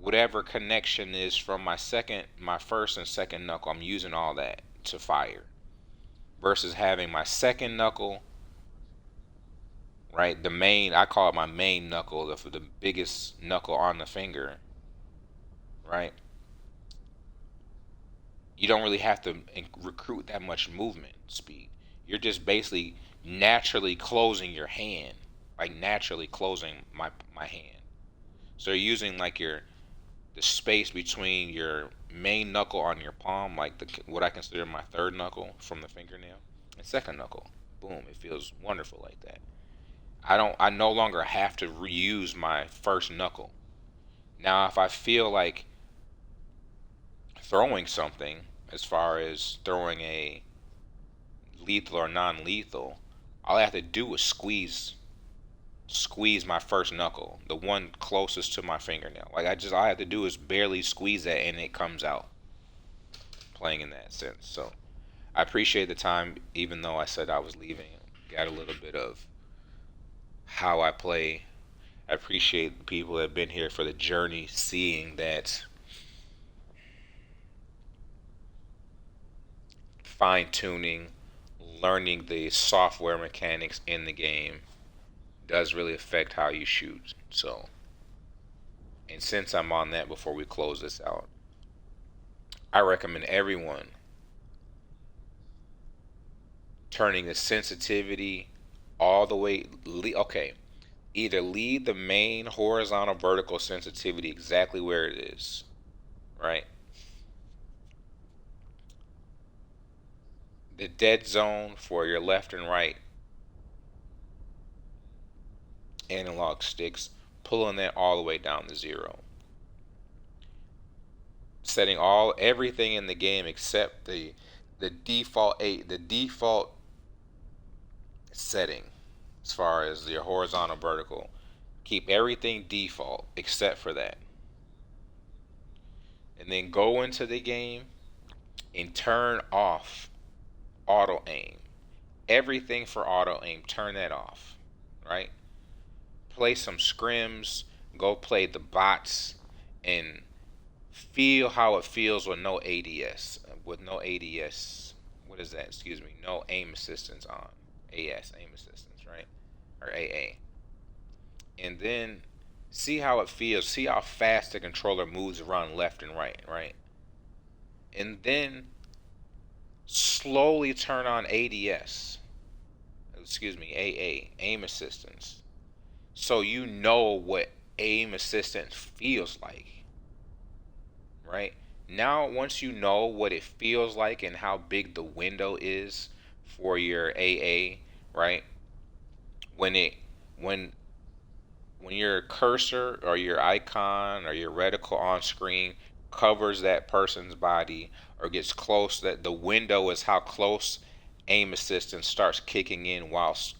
whatever connection is from my first and second knuckle. I'm using all that to fire, versus having my second knuckle, right? The main, I call it my main knuckle, the biggest knuckle on the finger, right? You don't really have to recruit that much movement speed. You're just basically naturally closing your hand, like naturally closing my hand. So you're using like the space between your main knuckle on your palm, like what I consider my third knuckle from the fingernail, and second knuckle. Boom! It feels wonderful like that. I no longer have to reuse my first knuckle. Now, if I feel like throwing something, as far as throwing a lethal or non-lethal, all I have to do is squeeze my first knuckle, the one closest to my fingernail. Like all I have to do is barely squeeze that and it comes out. Playing in that sense. So I appreciate the time, even though I said I was leaving. Got a little bit of how I play. I appreciate the people that have been here for the journey, seeing that fine tuning, learning the software mechanics in the game does really affect how you shoot. So, and since I'm on that, before we close this out, I recommend everyone turning the sensitivity all the way. Okay, either leave the main horizontal vertical sensitivity exactly where it is, right? The dead zone for your left and right analog sticks, pulling that all the way down to 0. Setting everything in the game except the default setting as far as your horizontal vertical. Keep everything default except for that. And then go into the game and turn off auto aim. Everything for auto aim, turn that off, right? Play some scrims, go play the bots, and feel how it feels with no ADS. With no ADS, what is that? Excuse me, no aim assistance on. AS, aim assistance, right? Or AA. And then see how it feels. See how fast the controller moves around left and right, right? And then slowly turn on ADS. Excuse me, AA, aim assistance. So you know what aim assistance feels like, right? Now, once you know what it feels like and how big the window is for your AA, right? When your cursor or your icon or your reticle on screen covers that person's body or gets close, that the window is how close aim assistance starts kicking in whilst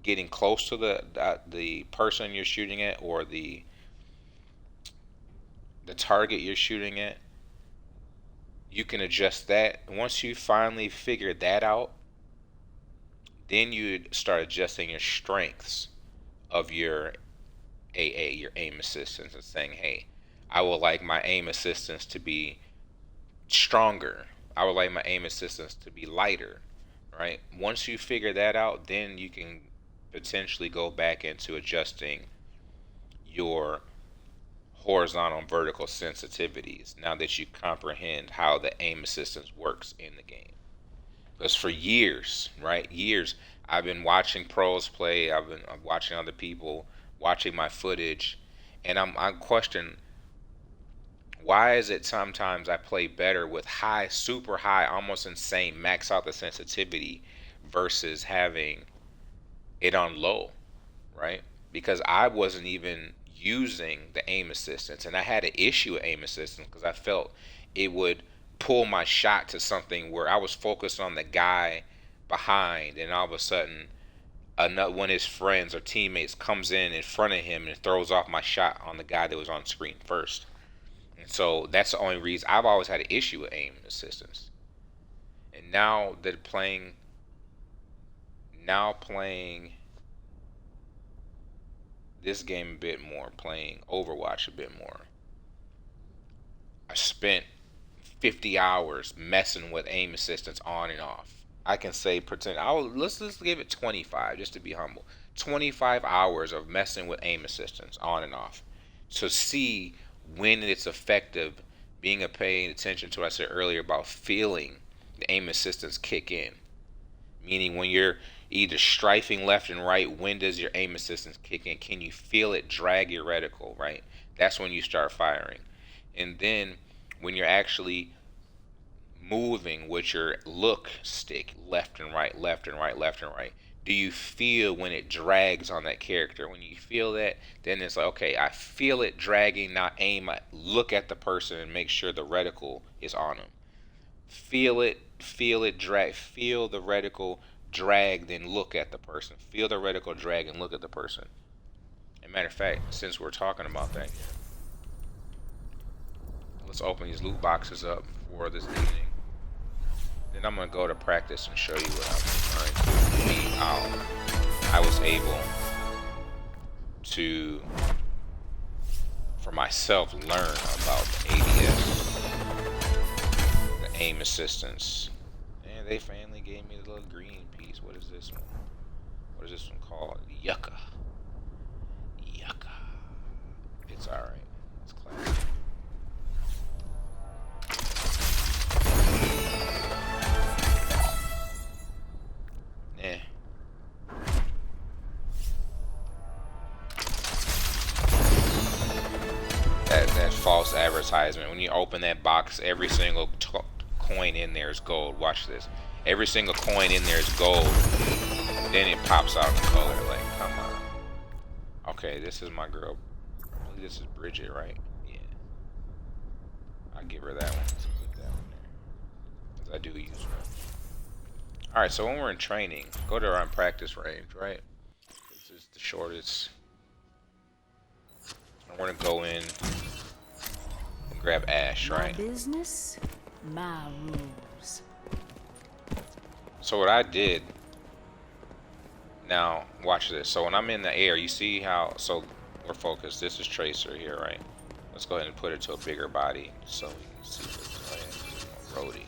getting close to the person you're shooting at, or the target you're shooting at. You can adjust that. Once you finally figure that out, then you start adjusting your strengths of your AA, your aim assistance, and saying, hey, I would like my aim assistance to be stronger. I would like my aim assistance to be lighter, right? Once you figure that out, then you can potentially go back into adjusting your horizontal and vertical sensitivities now that you comprehend how the aim assistance works in the game. Because for years, right? Years, I've been watching pros play. I'm watching other people, watching my footage, and I'm questioning why is it sometimes I play better with high, super high, almost insane, max out the sensitivity versus having it on low, right? Because I wasn't even using the aim assistance, and I had an issue with aim assistance because I felt it would pull my shot to something where I was focused on the guy behind, and all of a sudden, one of his friends or teammates comes in front of him and throws off my shot on the guy that was on screen first. And so that's the only reason I've always had an issue with aim assistance. And now playing this game a bit more, playing Overwatch a bit more, I spent 50 hours messing with aim assistance on and off. I can say let's give it 25 just to be humble. 25 hours of messing with aim assistance on and off to see when it's effective, paying attention to what I said earlier about feeling the aim assistance kick in. Meaning when you're either strafing left and right, when does your aim assistance kick in? Can you feel it drag your reticle, right? That's when you start firing. And then when you're actually moving with your look stick left and right, left and right, left and right, do you feel when it drags on that character? When you feel that, then it's like, okay, I feel it dragging, not aim. I look at the person and make sure the reticle is on them. Feel it drag, feel the reticle drag, then look at the person. Feel the reticle drag and look at the person. As a matter of fact, since we're talking about that, let's open these loot boxes up for this evening. Then I'm going to go to practice and show you what I'm trying to see how I was able to, for myself, learn about the ADS, the aim assistance. And they finally gave me the little green piece. What is this one? What is this one called? Yucca. It's alright. It's classic. That false advertisement. When you open that box, every single coin in there is gold. Watch this. Every single coin in there is gold. Then it pops out in color. Like, come on. Okay, this is my girl. I believe this is Bridget, right? Yeah. I'll give her that one. Let's put that one there. Because I do use her. Alright, so when we're in training, go to our practice range, right? This is the shortest. And we're going to go in and grab Ash, right? My business, my rules. So what I did, now watch this. So when I'm in the air, you see how, so we're focused. This is Tracer here, right? Let's go ahead and put it to a bigger body so we can see this. Roadie.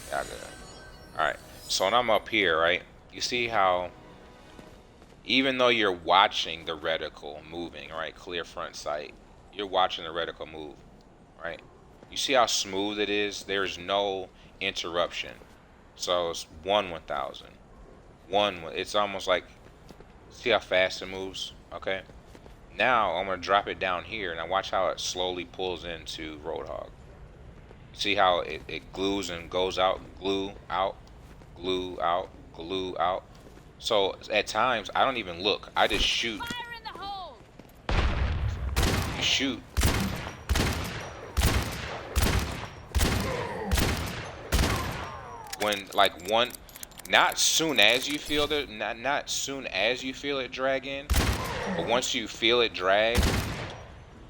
Yeah, good. Alright. So when I'm up here, right, you see how even though you're watching the reticle moving, right, clear front sight, you're watching the reticle move, right? You see how smooth it is? There's no interruption. So it's 1/1000. It's almost like, see how fast it moves? Okay. Now I'm going to drop it down here. Now watch how it slowly pulls into Roadhog. See how it glues and goes out, glue out, glue out, glue out. So at times I don't even look. I just shoot. Fire in the hole! You shoot. When like one, not soon as you feel not soon as you feel it drag in, but once you feel it drag,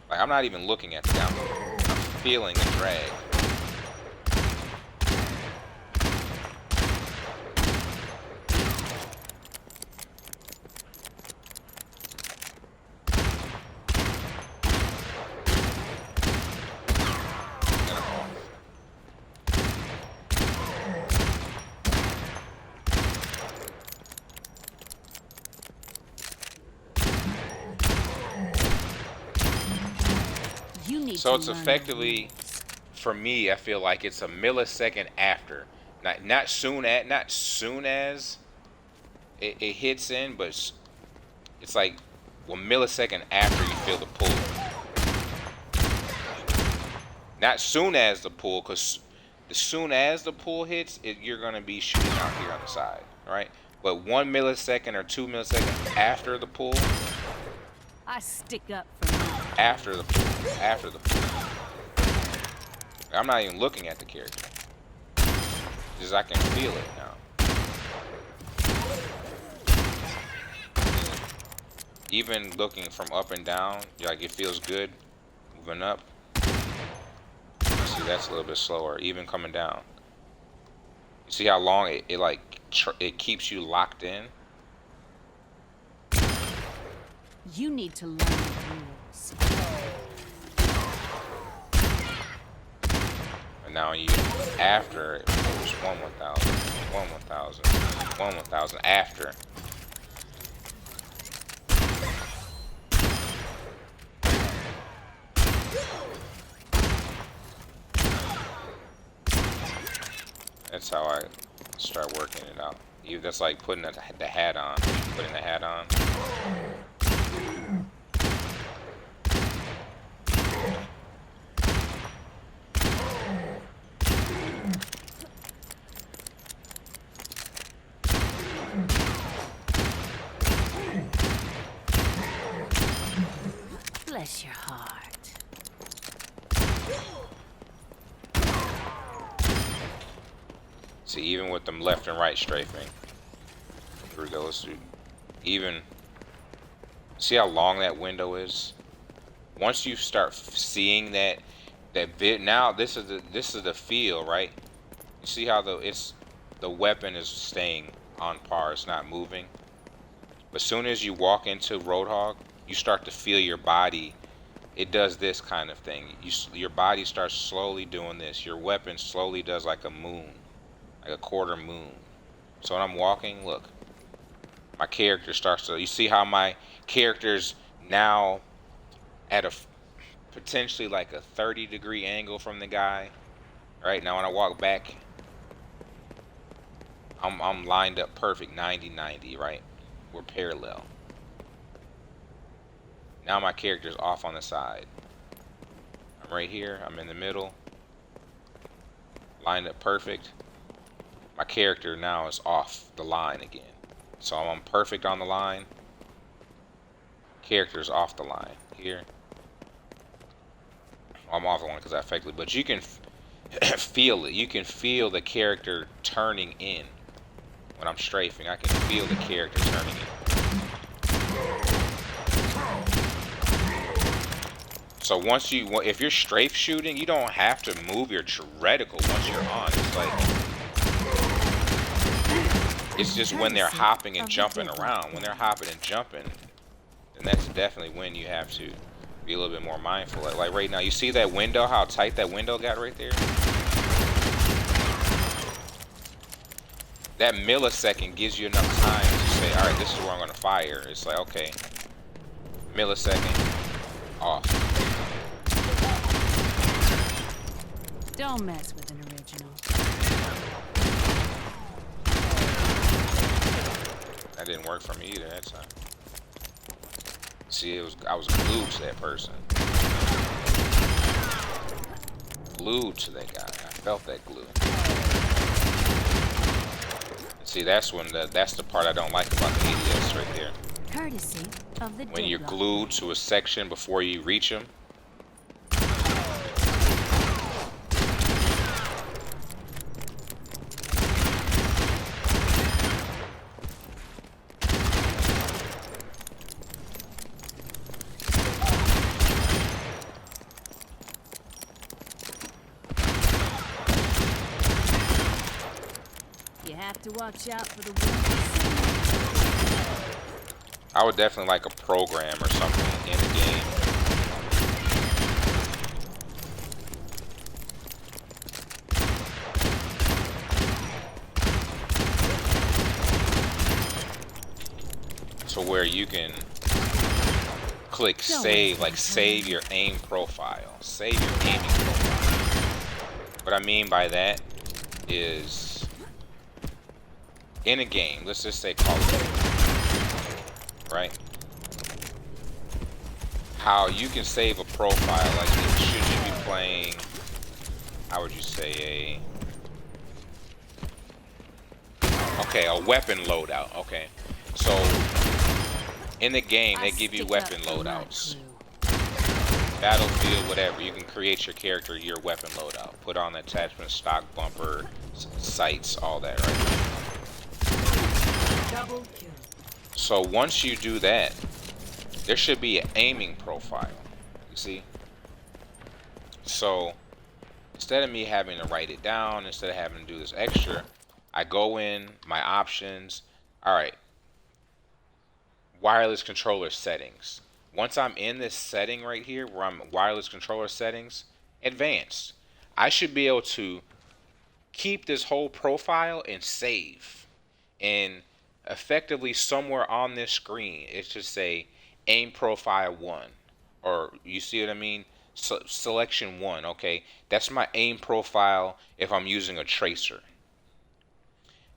like I'm not even looking at the guy. I'm feeling the drag. So it's effectively, for me, I feel like it's a millisecond after. Not soon as it hits in, but it's like 1 millisecond after you feel the pull. Not soon as the pull, because as soon as the pull hits, you're gonna be shooting out here on the side, right? But 1 millisecond or 2 milliseconds after the pull. I stick up for you. After the pull. After the pull. I'm not even looking at the character. Just I can feel it now. Even looking from up and down, like it feels good. Moving up. See, that's a little bit slower. Even coming down. You see how long it keeps you locked in? You need to learn the rules. And now you after it goes 1/1000, 1/1000, 1/1000 after. That's how I start working it out. That's like putting the hat on. Putting the hat on. Bless your heart. See, even with them left and right strafing. Here we go. Let's do. Even. See how long that window is. Once you start seeing that bit, now this is the feel, right? You see how the weapon is staying on par. It's not moving. But as soon as you walk into Roadhog, you start to feel your body. It does this kind of thing. Your body starts slowly doing this. Your weapon slowly does like a moon. Like a quarter moon. So when I'm walking, look, my character starts to, you see how my character's now at a potentially like a 30-degree angle from the guy. Right now when I walk back, I'm lined up perfect, 90-90, right? We're parallel. Now my character's off on the side. I'm right here, I'm in the middle. Lined up perfect. My character now is off the line again. So I'm perfect on the line. Character's off the line. Here. I'm off the line because I effectively, but you can feel it. You can feel the character turning in. When I'm strafing, I can feel the character turning in. So once if you're strafe shooting, you don't have to move your reticle once you're on. It's like, it's just when they're hopping and jumping around. When they're hopping and jumping, then that's definitely when you have to be a little bit more mindful. Like right now, you see that window, how tight that window got right there? That millisecond gives you enough time to say, alright, this is where I'm going to fire. It's like, okay, millisecond, off. Don't mess with an original. That didn't work for me either that time. See, I was glued to that person. Glued to that guy. I felt that glue. See, that's the part I don't like about the ADS right there. Courtesy of the When you're deadlock. glued to a section before you reach them. You have to watch out for the wind. I would definitely like a program or something in the game. To where you can click save, like save your aim profile. Save your aiming profile. What I mean by that is in a game, let's just say Call of Duty, right? How you can save a profile like this. Should you be playing, how would you say, a weapon loadout. Okay, so in the game they give you weapon loadouts. Battlefield, whatever, you can create your character your weapon loadout. Put on the attachment, stock, bumper, sights, all that, right? Double kill. So once you do that, there should be an aiming profile. You see? So instead of me having to write it down, instead of having to do this extra, I go in my options. All right, wireless controller settings. Once I'm in this setting right here, where I'm wireless controller settings, advanced, I should be able to keep this whole profile and save. And effectively somewhere on this screen, it should say aim profile 1. Or you see what I mean? Selection 1, okay? That's my aim profile if I'm using a tracer.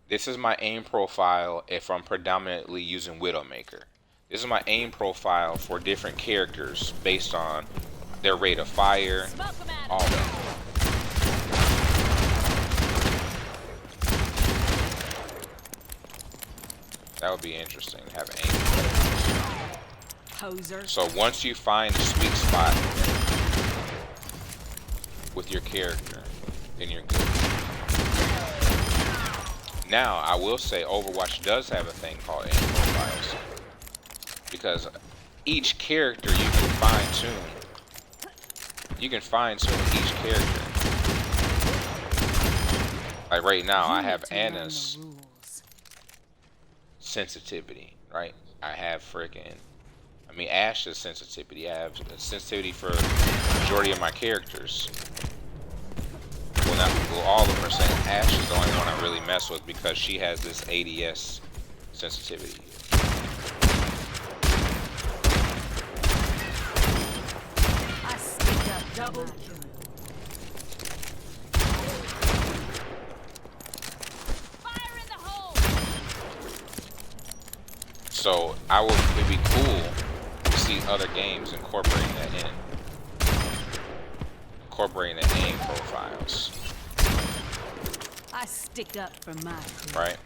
This is my aim profile if I'm predominantly using Widowmaker. This is my aim profile for different characters based on their rate of fire, all that. That would be interesting to have an aim. Poser. So once you find the sweet spot with your character, then you're good. Now, I will say Overwatch does have a thing called aim profiles. Because each character you can fine-tune. You can fine-tune each character. Like right now, I have Anna's sensitivity, right? I have Ash's sensitivity. I have sensitivity for the majority of my characters. Well, all of them are saying Ash is the only one I really mess with because she has this ADS sensitivity. Double kill. Fire in the hole. So it'd be cool to see other games incorporating that in. Incorporating the aim profiles. I stick up for my crew. Right?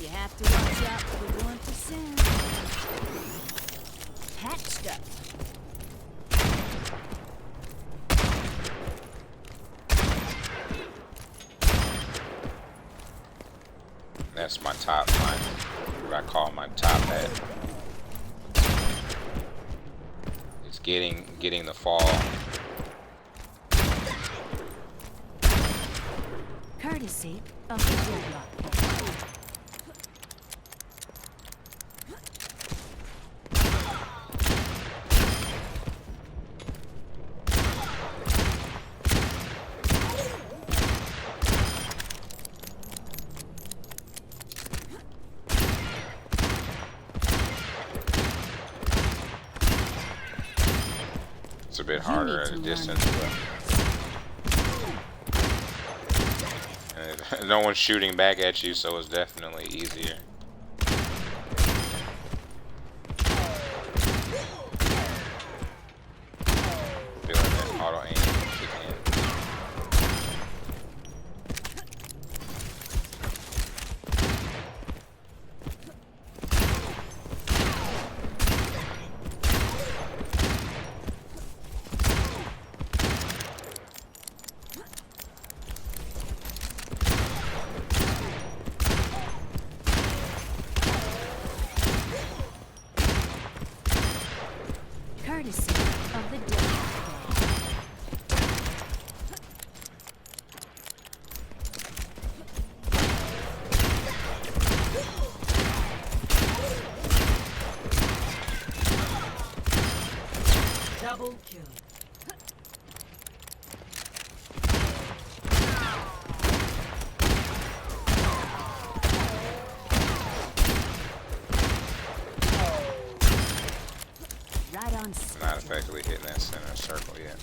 You have to watch out for the 1%. Patched up. That's my top line. What I call my top hat. It's getting the fall. Courtesy of the roadblock. It's a bit harder at a distance, but no one's shooting back at you, so it's definitely easier. Feeling that auto aim kick in. effectively hitting that center circle yet.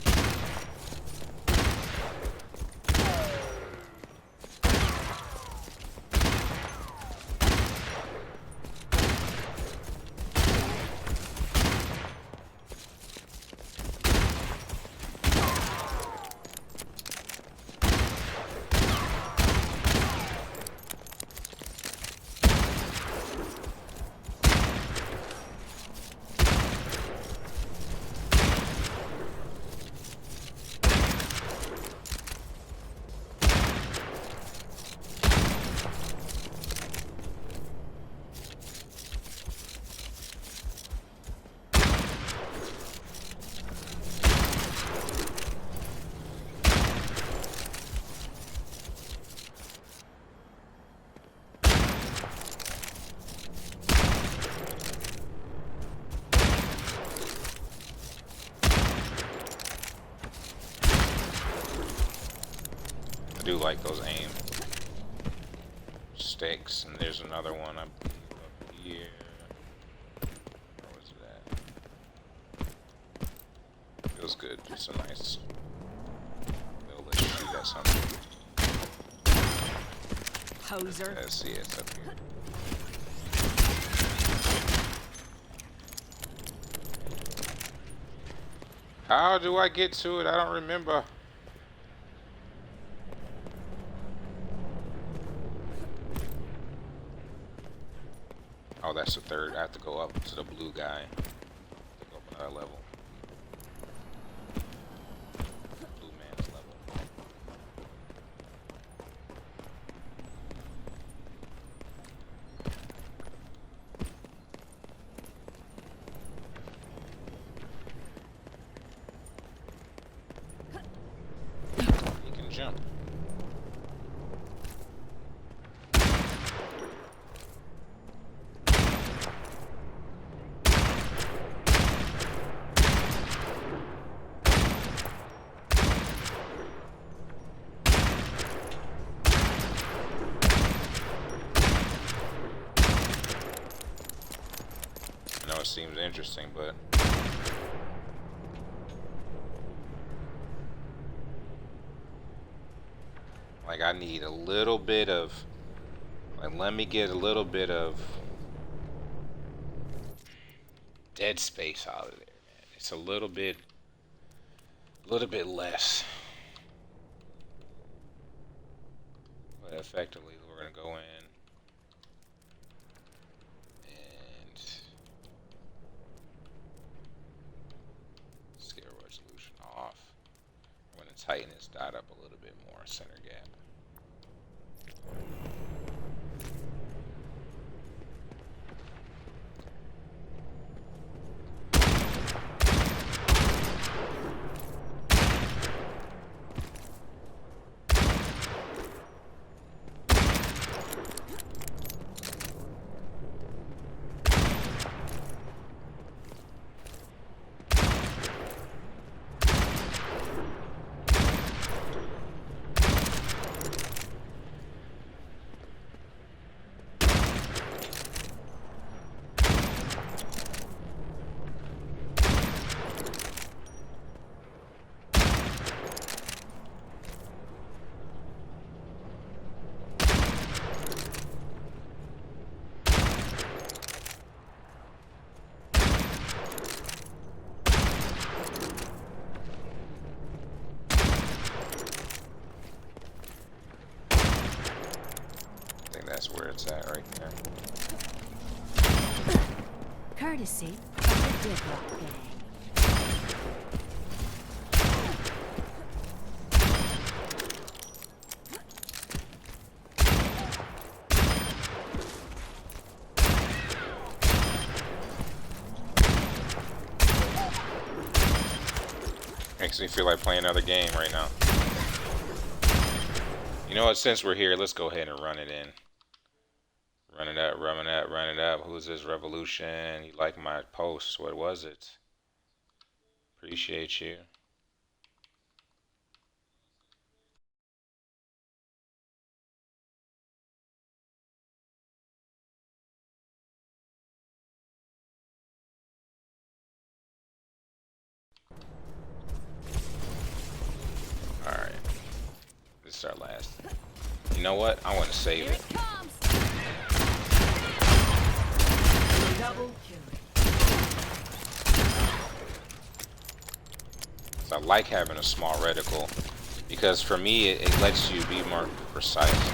I do like those aim sticks, and there's another one I believe up here. Where was it at? Feels good. Just a nice little let's shoot at something. Poser. Let's see, it's up here. How do I get to it? I don't remember. Oh, that's the third. I have to go up to the blue guy. To go up another level. Blue man's level. He can jump. I know it seems interesting, but like I need a little bit of, like, let me get a little bit of dead space out of there, man. It's a little bit less. But effectively, we're gonna go in and scale resolution off. I'm gonna tighten this dot up a little bit more, center gap. That's where it's at right there. Courtesy of the Deadlock Gang. Makes me feel like playing another game right now. You know what, since we're here, let's go ahead and run it in. Run it up, run it up, run it up. Who's this Revolution? You like my posts. What was it? Appreciate you. What's our last? You know what? I want to save Here it. it comes. Double kill. I like having a small reticle because for me it lets you be more precise.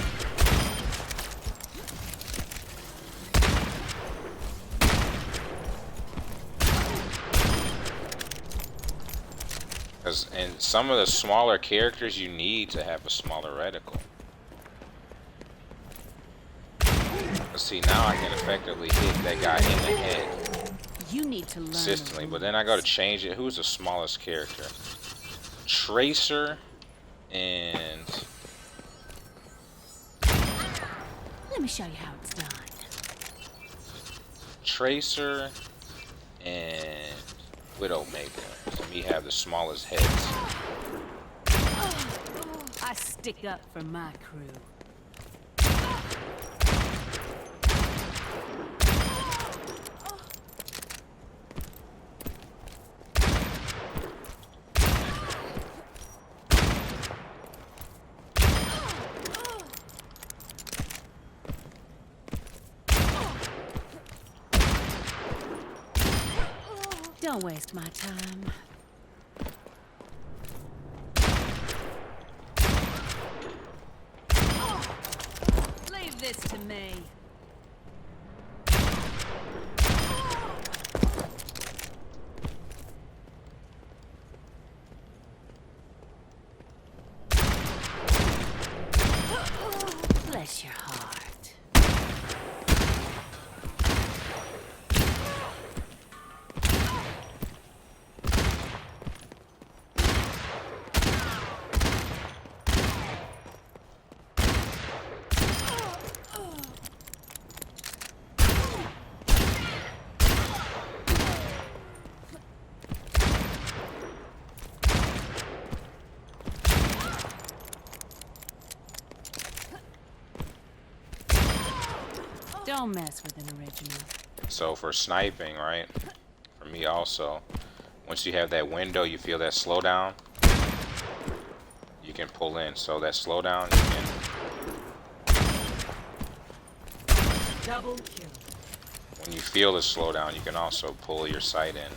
And some of the smaller characters you need to have a smaller reticle. But see, now I can effectively hit that guy in the head You need to learn. consistently. But then I go to change it. Who's the smallest character? Tracer and Let me show you how it's done. Tracer and Widowmaker. To me, have the smallest heads. I stick up for my crew. Don't waste my time. Leave this to me. Bless your heart. Don't mess with an original. So for sniping, right? For me also, once you have that window, you feel that slowdown, you can pull in. So that slowdown, you can, Double kill. when you feel the slowdown, you can also pull your sight in.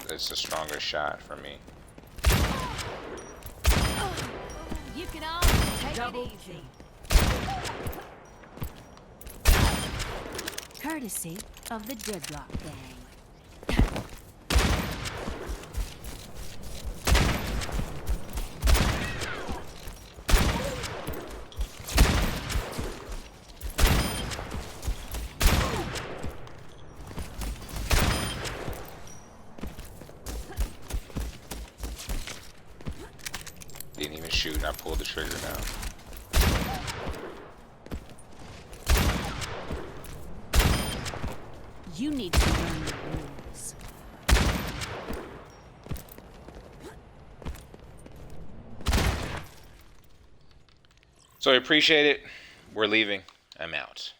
It's a stronger shot for me. You can all take Double it easy. Courtesy of the Dreadlock Gang. Didn't even shoot, and I pulled the trigger down. You need to learn the rules. So I appreciate it. We're leaving. I'm out.